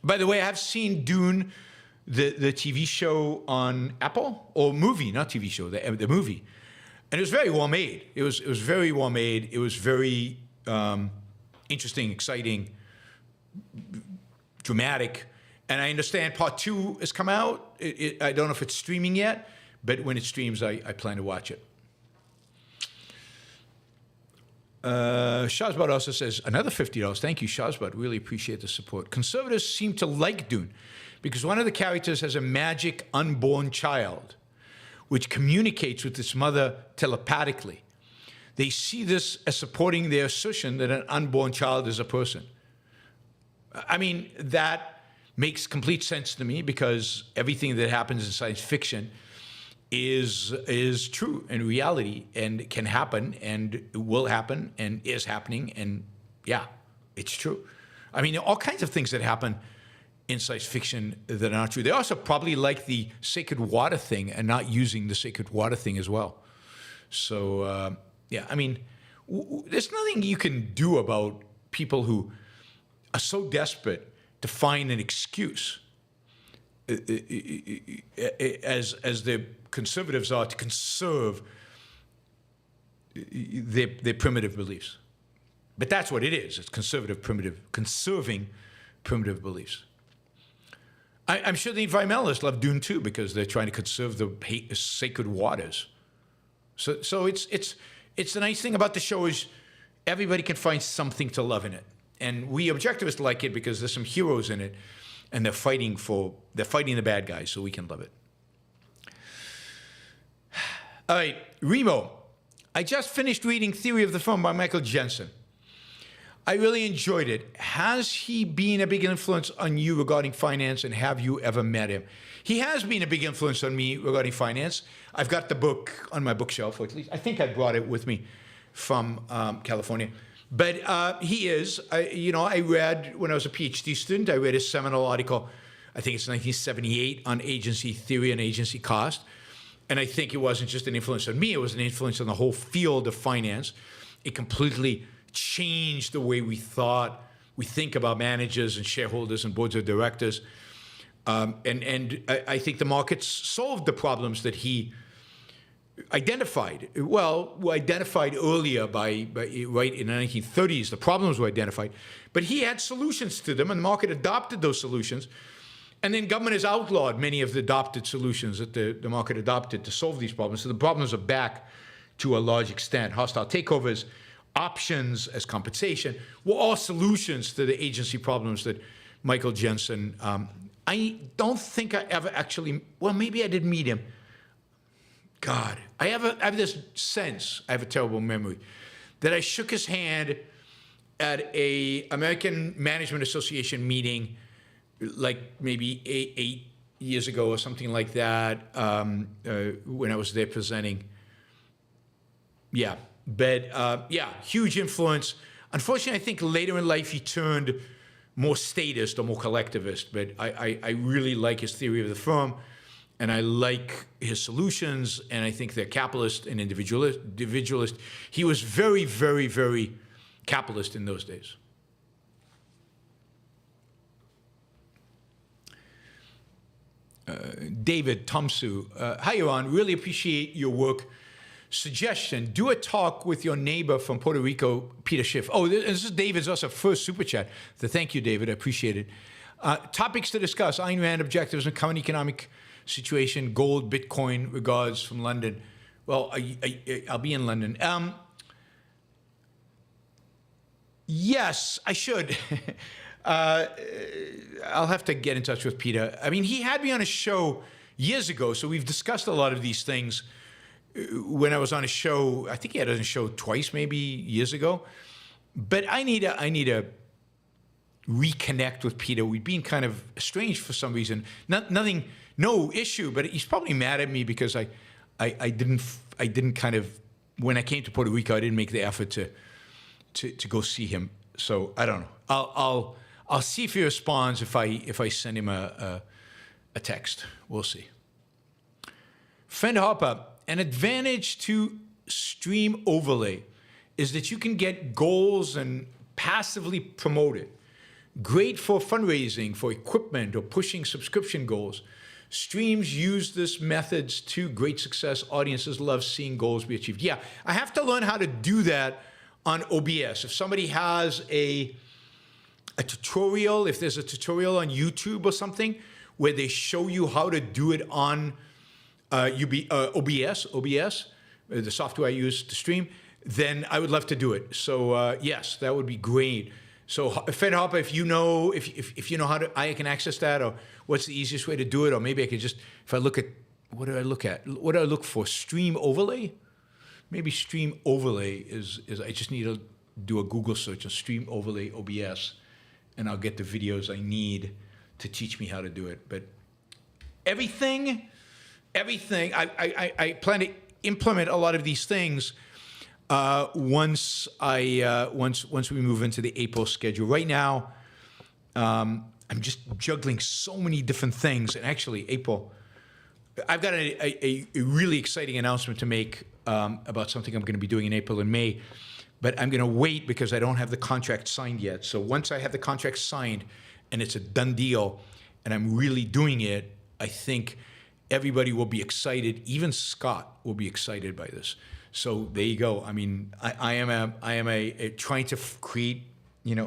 By the way, I've seen Dune, the TV show on Apple, or movie, not TV show, the movie. And it was very well made. It was very well made. It was very interesting, exciting, dramatic. And I understand part 2 has come out. I don't know if it's streaming yet, but when it streams, I plan to watch it. Shazbad also says, another $50. Thank you, Shazbad. Really appreciate the support. Conservatives seem to like Dune because one of the characters has a magic unborn child which communicates with its mother telepathically. They see this as supporting their assertion that an unborn child is a person. I mean, that makes complete sense to me because everything that happens in science fiction is true in reality and can happen and will happen and is happening, and yeah, it's true. I mean, all kinds of things that happen in science fiction that are not true. They also probably like the sacred water thing and not using the sacred water thing as well. So yeah, I mean, there's nothing you can do about people who are so desperate to find an excuse, as the conservatives are, to conserve their primitive beliefs. But that's what it is. It's conserving primitive beliefs. I'm sure the environmentalists love Dune too because they're trying to conserve the sacred waters. So it's the nice thing about the show is everybody can find something to love in it. And we objectivists like it because there's some heroes in it, and they're fighting the bad guys, so we can love it. All right, Remo. I just finished reading Theory of the Firm by Michael Jensen. I really enjoyed it. Has he been a big influence on you regarding finance, and have you ever met him? He has been a big influence on me regarding finance. I've got the book on my bookshelf, or at least I think I brought it with me from California. But he is. I read, when I was a PhD student, I read his seminal article, I think it's 1978, on agency theory and agency cost. And I think it wasn't just an influence on me, it was an influence on the whole field of finance. It completely changed the way we think about managers and shareholders and boards of directors. And I think the markets solved the problems that he identified. Well, were identified earlier right in the 1930s. The problems were identified. But he had solutions to them, and the market adopted those solutions. And then government has outlawed many of the adopted solutions that the market adopted to solve these problems. So the problems are back to a large extent. Hostile takeovers, options as compensation, were all solutions to the agency problems that Michael Jensen, I don't think I ever actually, well, maybe I did meet him. God, I have this sense, I have a terrible memory, that I shook his hand at a American Management Association meeting like maybe eight years ago or something like that, when I was there presenting. Yeah, but huge influence. Unfortunately, I think later in life he turned more statist or more collectivist, but I really like his theory of the firm, and I like his solutions, and I think they're capitalist and individualist. He was very, very, very capitalist in those days. David Tomsu, hi Yaron, really appreciate your work. Suggestion, do a talk with your neighbor from Puerto Rico, Peter Schiff. Oh, this is David's also first super chat. So thank you, David, I appreciate it. Topics to discuss, Ayn Rand, objectivism, current economic situation, gold, Bitcoin, regards from London. Well, I'll be in London. Yes, I should. I'll have to get in touch with Peter. I mean, he had me on a show years ago, so we've discussed a lot of these things. When I was on a show, I think he had us on a show twice, maybe years ago. But I need to reconnect with Peter. We've been kind of estranged for some reason. Nothing, no issue, but he's probably mad at me because I didn't kind of, when I came to Puerto Rico, I didn't make the effort to go see him. So I don't know. I'll see if he responds if I send him a text. We'll see. Friend Harper, an advantage to stream overlay is that you can get goals and passively promote it. Great for fundraising, for equipment, or pushing subscription goals. Streams use this methods to great success. Audiences love seeing goals be achieved. Yeah, I have to learn how to do that on OBS. If somebody has a tutorial, if there's a tutorial on YouTube or something where they show you how to do it on OBS, the software I use to stream, then I would love to do it. So yes, that would be great. So Fed Hopper, if you know how to, I can access that, or what's the easiest way to do it, or maybe I could just, if I look at, what do I look at? What do I look for? Stream overlay? Maybe stream overlay is I just need to do a Google search on stream overlay OBS, and I'll get the videos I need to teach me how to do it. But everything, I plan to implement a lot of these things once we move into the April schedule. Right now, I'm just juggling so many different things. And actually, April, I've got a really exciting announcement to make about something I'm going to be doing in April and May. But I'm going to wait because I don't have the contract signed yet. So once I have the contract signed and it's a done deal and I'm really doing it, I think everybody will be excited. Even Scott will be excited by this. So there you go. I mean, I am trying to create,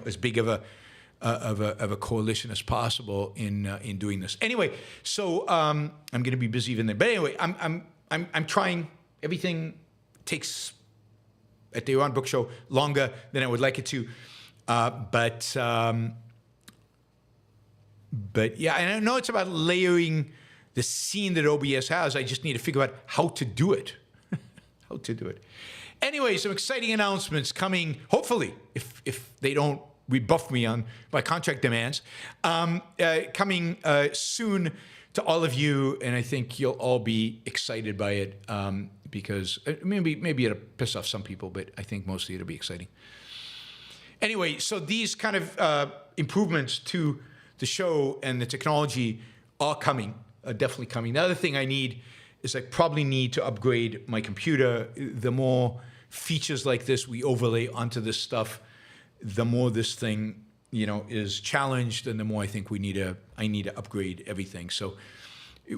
as big of a coalition as possible in doing this. Anyway, so I'm going to be busy even then. But anyway, I'm trying. Everything takes at the Yaron Book Show longer than I would like it to. But yeah, and I know it's about layering the scene that OBS has. I just need to figure out how to do it. How to do it. Anyway, some exciting announcements coming, hopefully, if they don't rebuff me on my contract demands, coming soon to all of you, and I think you'll all be excited by it because maybe it'll piss off some people, but I think mostly it'll be exciting. Anyway, so these kind of improvements to the show and the technology are coming, definitely coming. The other thing I need is I probably need to upgrade my computer. The more features like this we overlay onto this stuff, the more this thing, is challenged, and the more I think I need to upgrade everything. So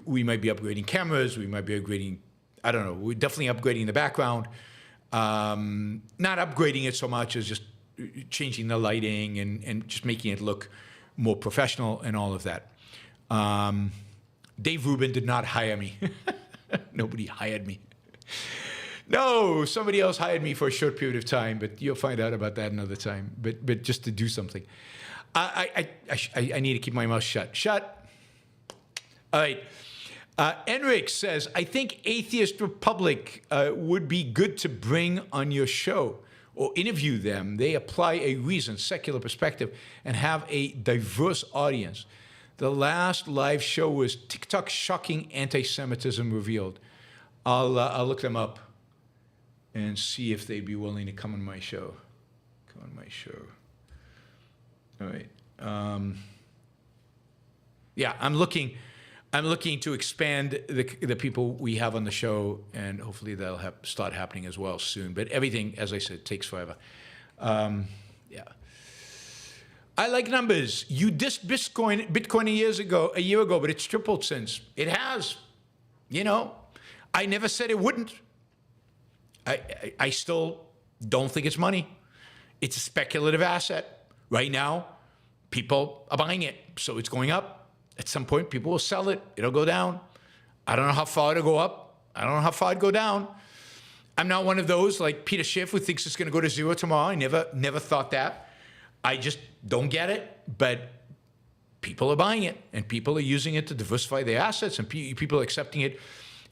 we might be upgrading cameras, we might be upgrading, I don't know, we're definitely upgrading the background. Not upgrading it so much as just changing the lighting and just making it look more professional and all of that. Dave Rubin did not hire me. Nobody hired me. No, somebody else hired me for a short period of time, but you'll find out about that another time. But just to do something. I need to keep my mouth shut. Shut. All right. Enric says, I think Atheist Republic would be good to bring on your show or interview them. They apply a reasoned, secular perspective and have a diverse audience. The last live show was TikTok Shocking Antisemitism Unveiled. I'll look them up and see if they'd be willing to come on my show. Come on my show. All right. Yeah, I'm looking to expand the people we have on the show, and hopefully that'll start happening as well soon. But everything, as I said, takes forever. Yeah. I like numbers. You dissed Bitcoin a year ago, but it's tripled since. It has. I never said it wouldn't. I still don't think it's money. It's a speculative asset. Right now, people are buying it, so it's going up. At some point, people will sell it. It'll go down. I don't know how far it'll go up. I don't know how far it'll go down. I'm not one of those like Peter Schiff who thinks it's going to go to zero tomorrow. I never thought that. I just don't get it. But people are buying it, and people are using it to diversify their assets, and people are accepting it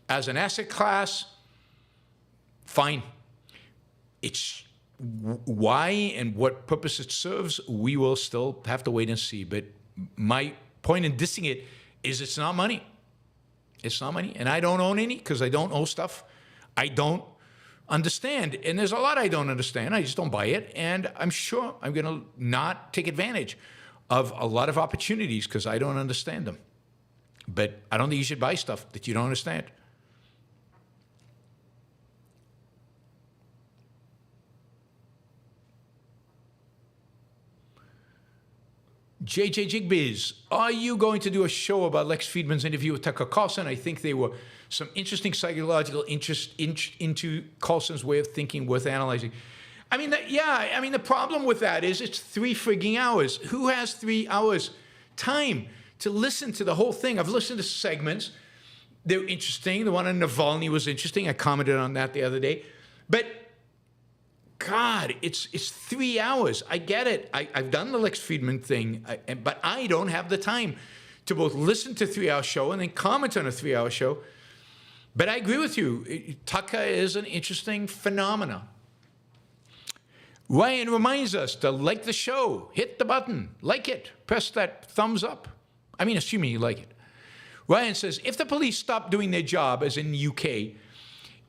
as an asset class. Fine. It's why and what purpose it serves, we will still have to wait and see. But my point in dissing it is it's not money. It's not money. And I don't own any because I don't own stuff I don't understand. And there's a lot I don't understand. I just don't buy it. And I'm sure I'm going to not take advantage of a lot of opportunities because I don't understand them. But I don't think you should buy stuff that you don't understand. JJ Jigbiz, are you going to do a show about Lex Fridman's interview with Tucker Carlson? I think there were some interesting psychological interest into Carlson's way of thinking worth analyzing. The problem with that is it's 3 frigging hours. Who has 3 hours time to listen to the whole thing? I've listened to segments. They're interesting. The one on Navalny was interesting. I commented on that the other day. But God, it's 3 hours. I get it. I've done the Lex Fridman thing, but I don't have the time to both listen to a 3-hour show and then comment on a 3-hour show. But I agree with you. Tucker is an interesting phenomenon. Ryan reminds us to like the show. Hit the button. Like it. Press that thumbs up. Assuming you like it. Ryan says, if the police stop doing their job, as in the UK,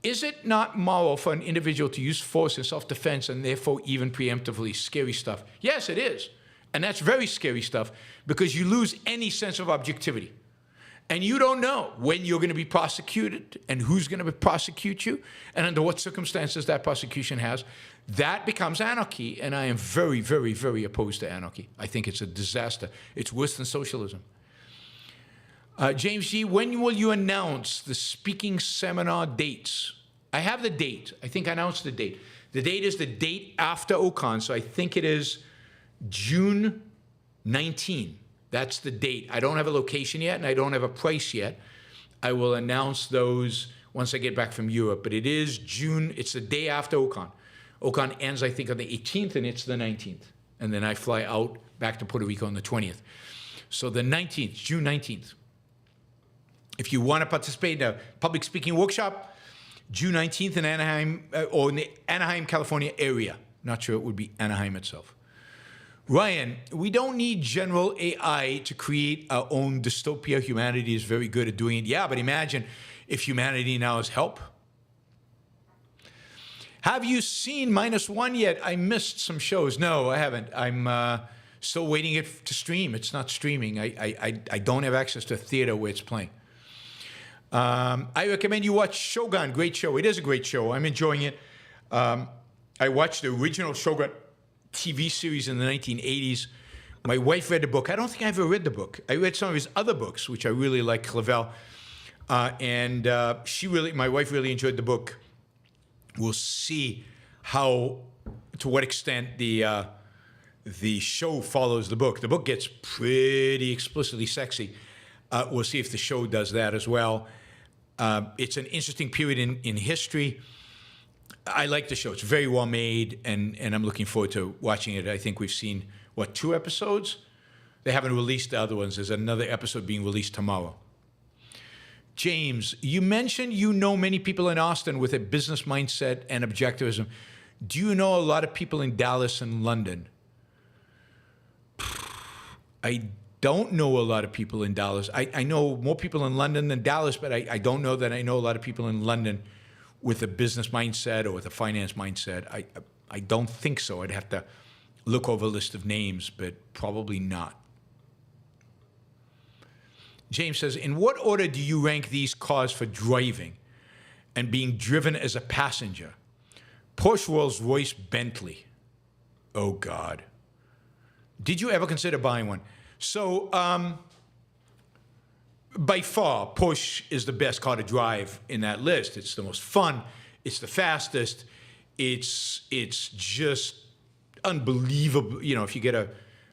is it not moral for an individual to use force in self-defense and therefore even preemptively? Scary stuff. Yes, it is. And that's very scary stuff because you lose any sense of objectivity. And you don't know when you're going to be prosecuted and who's going to prosecute you and under what circumstances that prosecution has. That becomes anarchy. And I am very, very, very opposed to anarchy. I think it's a disaster. It's worse than socialism. James G., when will you announce the speaking seminar dates? I have the date. I think I announced the date. The date is the date after OCON, so I think it is June 19. That's the date. I don't have a location yet, and I don't have a price yet. I will announce those once I get back from Europe, but it is June. It's the day after OCON. OCON ends, I think, on the 18th, and it's the 19th. and then I fly out back to Puerto Rico on the 20th. So the 19th, June 19th. If you want to participate in a public speaking workshop, June 19th in Anaheim, or in the Anaheim, California area. Not sure it would be Anaheim itself. Ryan, we don't need general AI to create our own dystopia. Humanity is very good at doing it. Yeah, but imagine if humanity now is help. Have you seen -1 yet? I missed some shows. No, I haven't. I'm still waiting it to stream. It's not streaming. I don't have access to a theater where it's playing. I recommend you watch Shogun. Great show. It is a great show. I'm enjoying it. I watched the original Shogun TV series in the 1980s. My wife read the book. I don't think I ever read the book. I read some of his other books, which I really like, Clavel. My wife really enjoyed the book. We'll see to what extent the show follows the book. The book gets pretty explicitly sexy. We'll see if the show does that as well. It's an interesting period in history. I like the show. It's very well made, and I'm looking forward to watching it. I think we've seen, 2 episodes? They haven't released the other ones. There's another episode being released tomorrow. James, you mentioned you know many people in Austin with a business mindset and objectivism. Do you know a lot of people in Dallas and London? I don't know a lot of people in Dallas. I know more people in London than Dallas, but I don't know that I know a lot of people in London with a business mindset or with a finance mindset. I don't think so. I'd have to look over a list of names, but probably not. James says, in what order do you rank these cars for driving and being driven as a passenger? Porsche, Rolls Royce, Bentley. Oh, God. Did you ever consider buying one? So, by far, Porsche is the best car to drive in that list. It's the most fun. It's the fastest. It's just unbelievable. You know, if you get a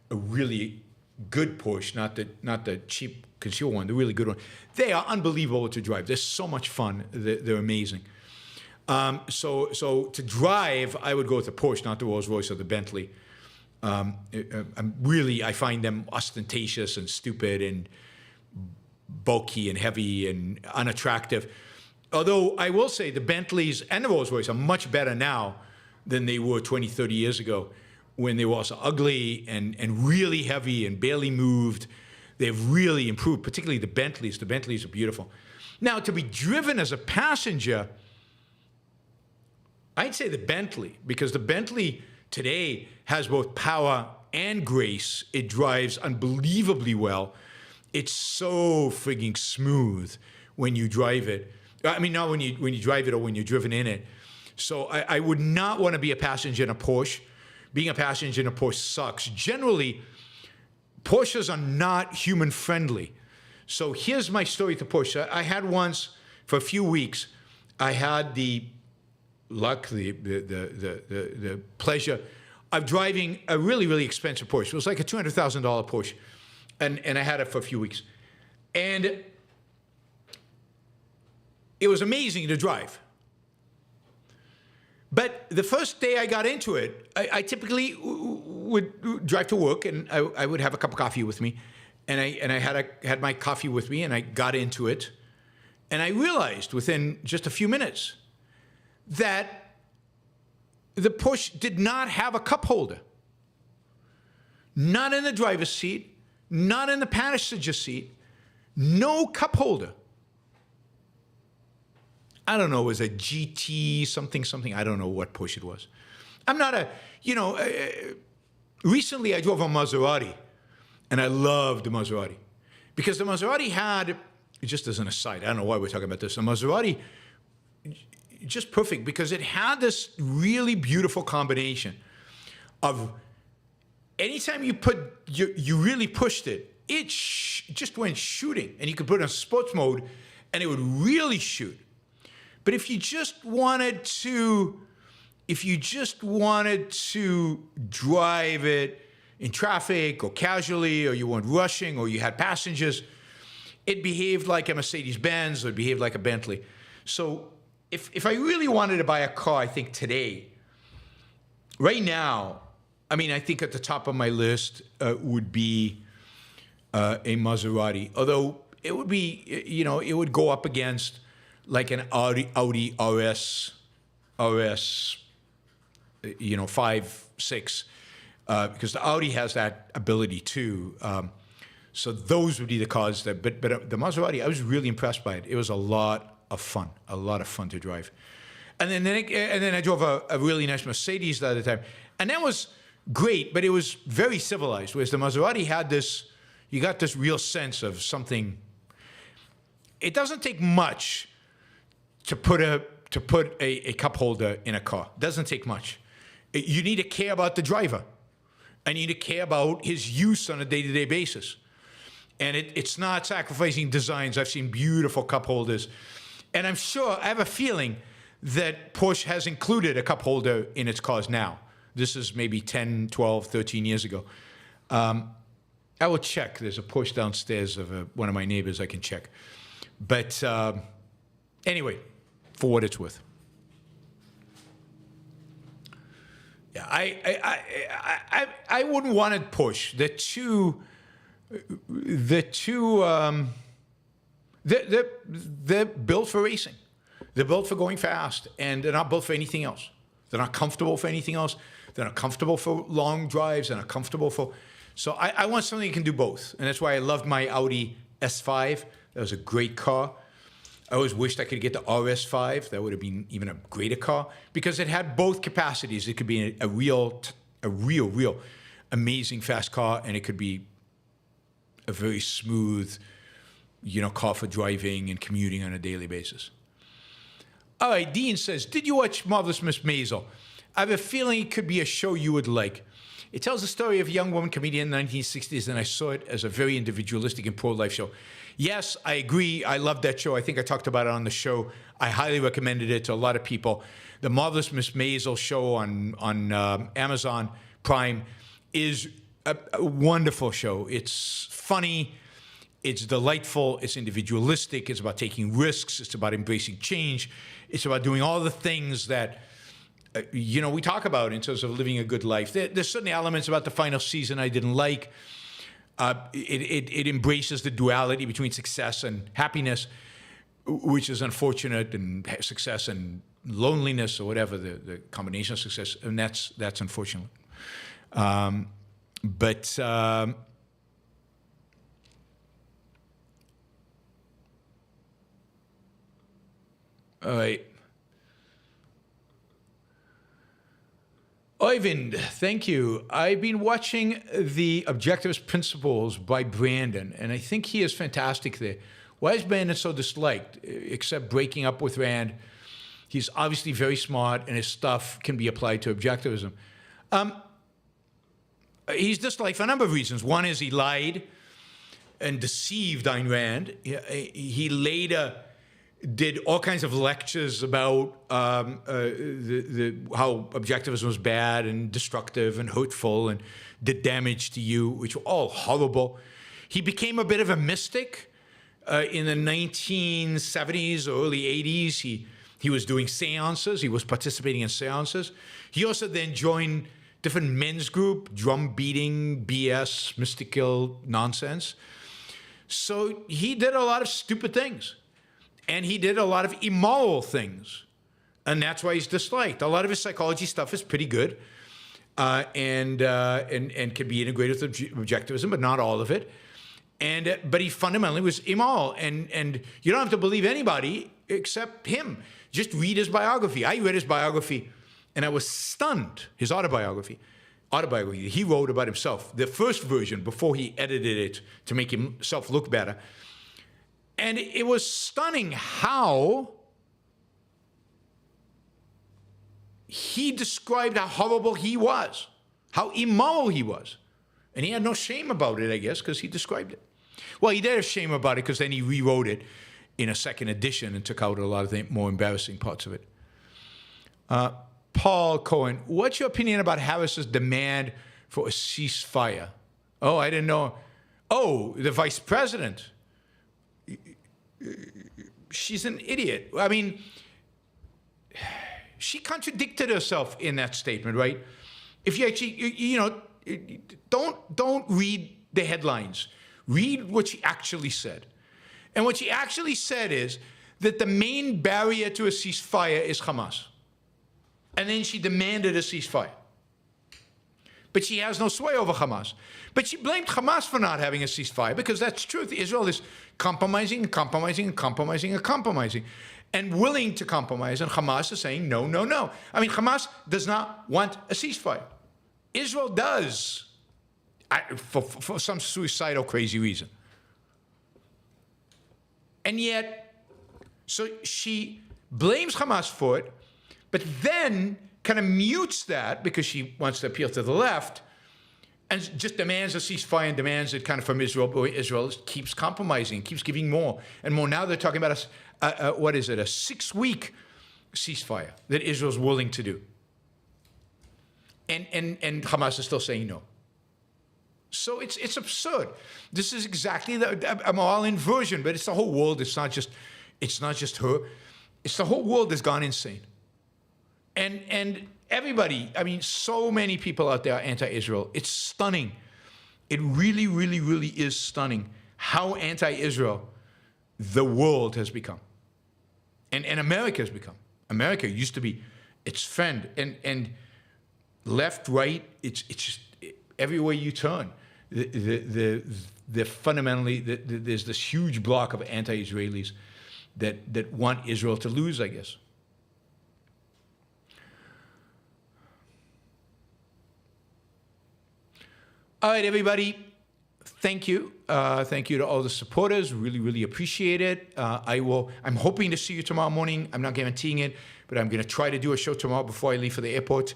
really good Porsche, not the cheap consumer one, the really good one, they are unbelievable to drive. They're so much fun. They're amazing. So to drive, I would go with the Porsche, not the Rolls Royce or the Bentley. I find them ostentatious and stupid and bulky and heavy and unattractive. Although I will say the Bentleys and the Rolls Royce are much better now than they were 20, 30 years ago when they were also ugly and really heavy and barely moved. They've really improved, particularly the Bentleys. The Bentleys are beautiful. Now, to be driven as a passenger, I'd say the Bentley, because the Bentley today has both power and grace. It drives unbelievably well. It's so frigging smooth when you drive it. I mean, not when you drive it or when you're driven in it. So I would not want to be a passenger in a Porsche. Being a passenger in a Porsche sucks. Generally, Porsches are not human friendly. So here's my story to Porsche. I had once, for a few weeks, I had the luck, the pleasure of driving a really, really expensive Porsche. It was like a $200,000 Porsche. And I had it for a few weeks. And it was amazing to drive. But the first day I got into it, I typically would drive to work, and I would have a cup of coffee with me. And I had my coffee with me, and I got into it. And I realized within just a few minutes that the Porsche did not have a cup holder. Not in the driver's seat, not in the passenger seat, no cup holder. I don't know, it was a GT something. I don't know what Porsche it was. I'm not recently I drove a Maserati, and I loved the Maserati. Because the Maserati had, just as an aside, I don't know why we're talking about this, the Maserati, just perfect, because it had this really beautiful combination of anytime you really pushed it, it just went shooting, and you could put it in sports mode, and it would really shoot. But if you just wanted to drive it in traffic or casually, or you weren't rushing, or you had passengers, it behaved like a Mercedes-Benz, or it behaved like a Bentley. So if I really wanted to buy a car, I think today, right now, I mean, I think at the top of my list would be a Maserati, although it would be, it would go up against like an Audi RS, 5, 6, because the Audi has that ability too. So those would be the cars that, but the Maserati, I was really impressed by it. It was a lot of fun to drive. And then I drove a really nice Mercedes the other time, and that was great, but it was very civilized. Whereas the Maserati had this, you got this real sense of something. It doesn't take much to put a cup holder in a car. It doesn't take much. You need to care about the driver, and you need to care about his use on a day-to-day basis. And it's not sacrificing designs. I've seen beautiful cup holders. And I'm sure, I have a feeling that Porsche has included a cup holder in its cars now. This is maybe 10, 12, 13 years ago. I will check. There's a Porsche downstairs of one of my neighbors I can check. But anyway, for what it's worth. Yeah, I wouldn't want to push. They're built for racing. They're built for going fast, and they're not built for anything else. They're not comfortable for anything else. They're not comfortable for long drives. They're not comfortable for... So I want something that can do both. And that's why I loved my Audi S5. That was a great car. I always wished I could get the RS5. That would have been even a greater car, because it had both capacities. It could be a real amazing fast car, and it could be a very smooth, car for driving and commuting on a daily basis. All right, Dean says, did you watch Marvelous Miss Maisel? I have a feeling it could be a show you would like. It tells the story of a young woman comedian in the 1960s, and I saw it as a very individualistic and pro-life show. Yes, I agree. I love that show. I think I talked about it on the show. I highly recommended it to a lot of people. The Marvelous Miss Maisel show on Amazon Prime is a wonderful show. It's funny. It's delightful. It's individualistic. It's about taking risks. It's about embracing change. It's about doing all the things that, we talk about in terms of living a good life. There's certain elements about the final season I didn't like. It embraces the duality between success and happiness, which is unfortunate, and success and loneliness, or whatever, the combination of success, and that's unfortunate. All right. Oyvind, thank you. I've been watching the Objectivist Principles by Brandon, and I think he is fantastic there. Why is Brandon so disliked, except breaking up with Rand? He's obviously very smart, and his stuff can be applied to objectivism. He's disliked for a number of reasons. One is he lied and deceived Ayn Rand. He later did all kinds of lectures about how objectivism was bad and destructive and hurtful and did damage to you, which were all horrible. He became a bit of a mystic in the 1970s or early 80s. He was doing seances. He was participating in seances. He also then joined different men's group, drum beating, BS, mystical nonsense. So he did a lot of stupid things. And he did a lot of immoral things. And that's why he's disliked. A lot of his psychology stuff is pretty good and can be integrated with objectivism, but not all of it. But he fundamentally was immoral. And you don't have to believe anybody except him. Just read his biography. I read his biography, and I was stunned. His autobiography he wrote about himself. The first version, before he edited it to make himself look better. And it was stunning how he described how horrible he was, how immoral he was. And he had no shame about it, I guess, because he described it. Well, he did have shame about it because then he rewrote it in a second edition and took out a lot of the more embarrassing parts of it. Paul Cohen, what's your opinion about Harris's demand for a ceasefire? Oh, I didn't know. Oh, the vice president. She's an idiot. I mean, she contradicted herself in that statement, right? If you actually, don't read the headlines. Read what she actually said. And what she actually said is that the main barrier to a ceasefire is Hamas. And then she demanded a ceasefire. But she has no sway over Hamas. But she blamed Hamas for not having a ceasefire, because that's truth. Israel is compromising and compromising and compromising and compromising and willing to compromise. And Hamas is saying, no, no, no. I mean, Hamas does not want a ceasefire. Israel does, for some suicidal, crazy reason. And yet, so she blames Hamas for it, but then kind of mutes that because she wants to appeal to the left and just demands a ceasefire and demands it kind of from Israel, but Israel keeps compromising, keeps giving more and more. Now they're talking about a 6-week ceasefire that Israel's willing to do. And Hamas is still saying no. So it's absurd. This is exactly a moral inversion, but it's the whole world. It's not just her. It's the whole world has gone insane. And everybody, I mean, so many people out there are anti-Israel. It's stunning. It really, really, really is stunning how anti-Israel the world has become. And America has become. America used to be its friend. And left, right, it's just everywhere you turn. Fundamentally, there's this huge block of anti-Israelis that want Israel to lose, I guess. All right, everybody. Thank you. Thank you to all the supporters. Really, really appreciate it. I'm hoping to see you tomorrow morning. I'm not guaranteeing it, but I'm going to try to do a show tomorrow before I leave for the airport.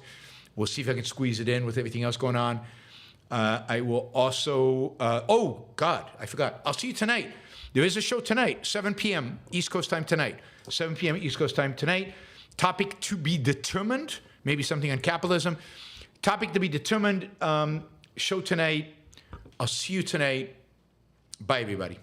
We'll see if I can squeeze it in with everything else going on. I will also, oh, God, I forgot. I'll see you tonight. There is a show tonight, 7 p.m. East Coast time tonight. 7 p.m. East Coast time tonight. Topic to be determined. Maybe something on capitalism. Topic to be determined. Show tonight. I'll see you tonight. Bye, everybody.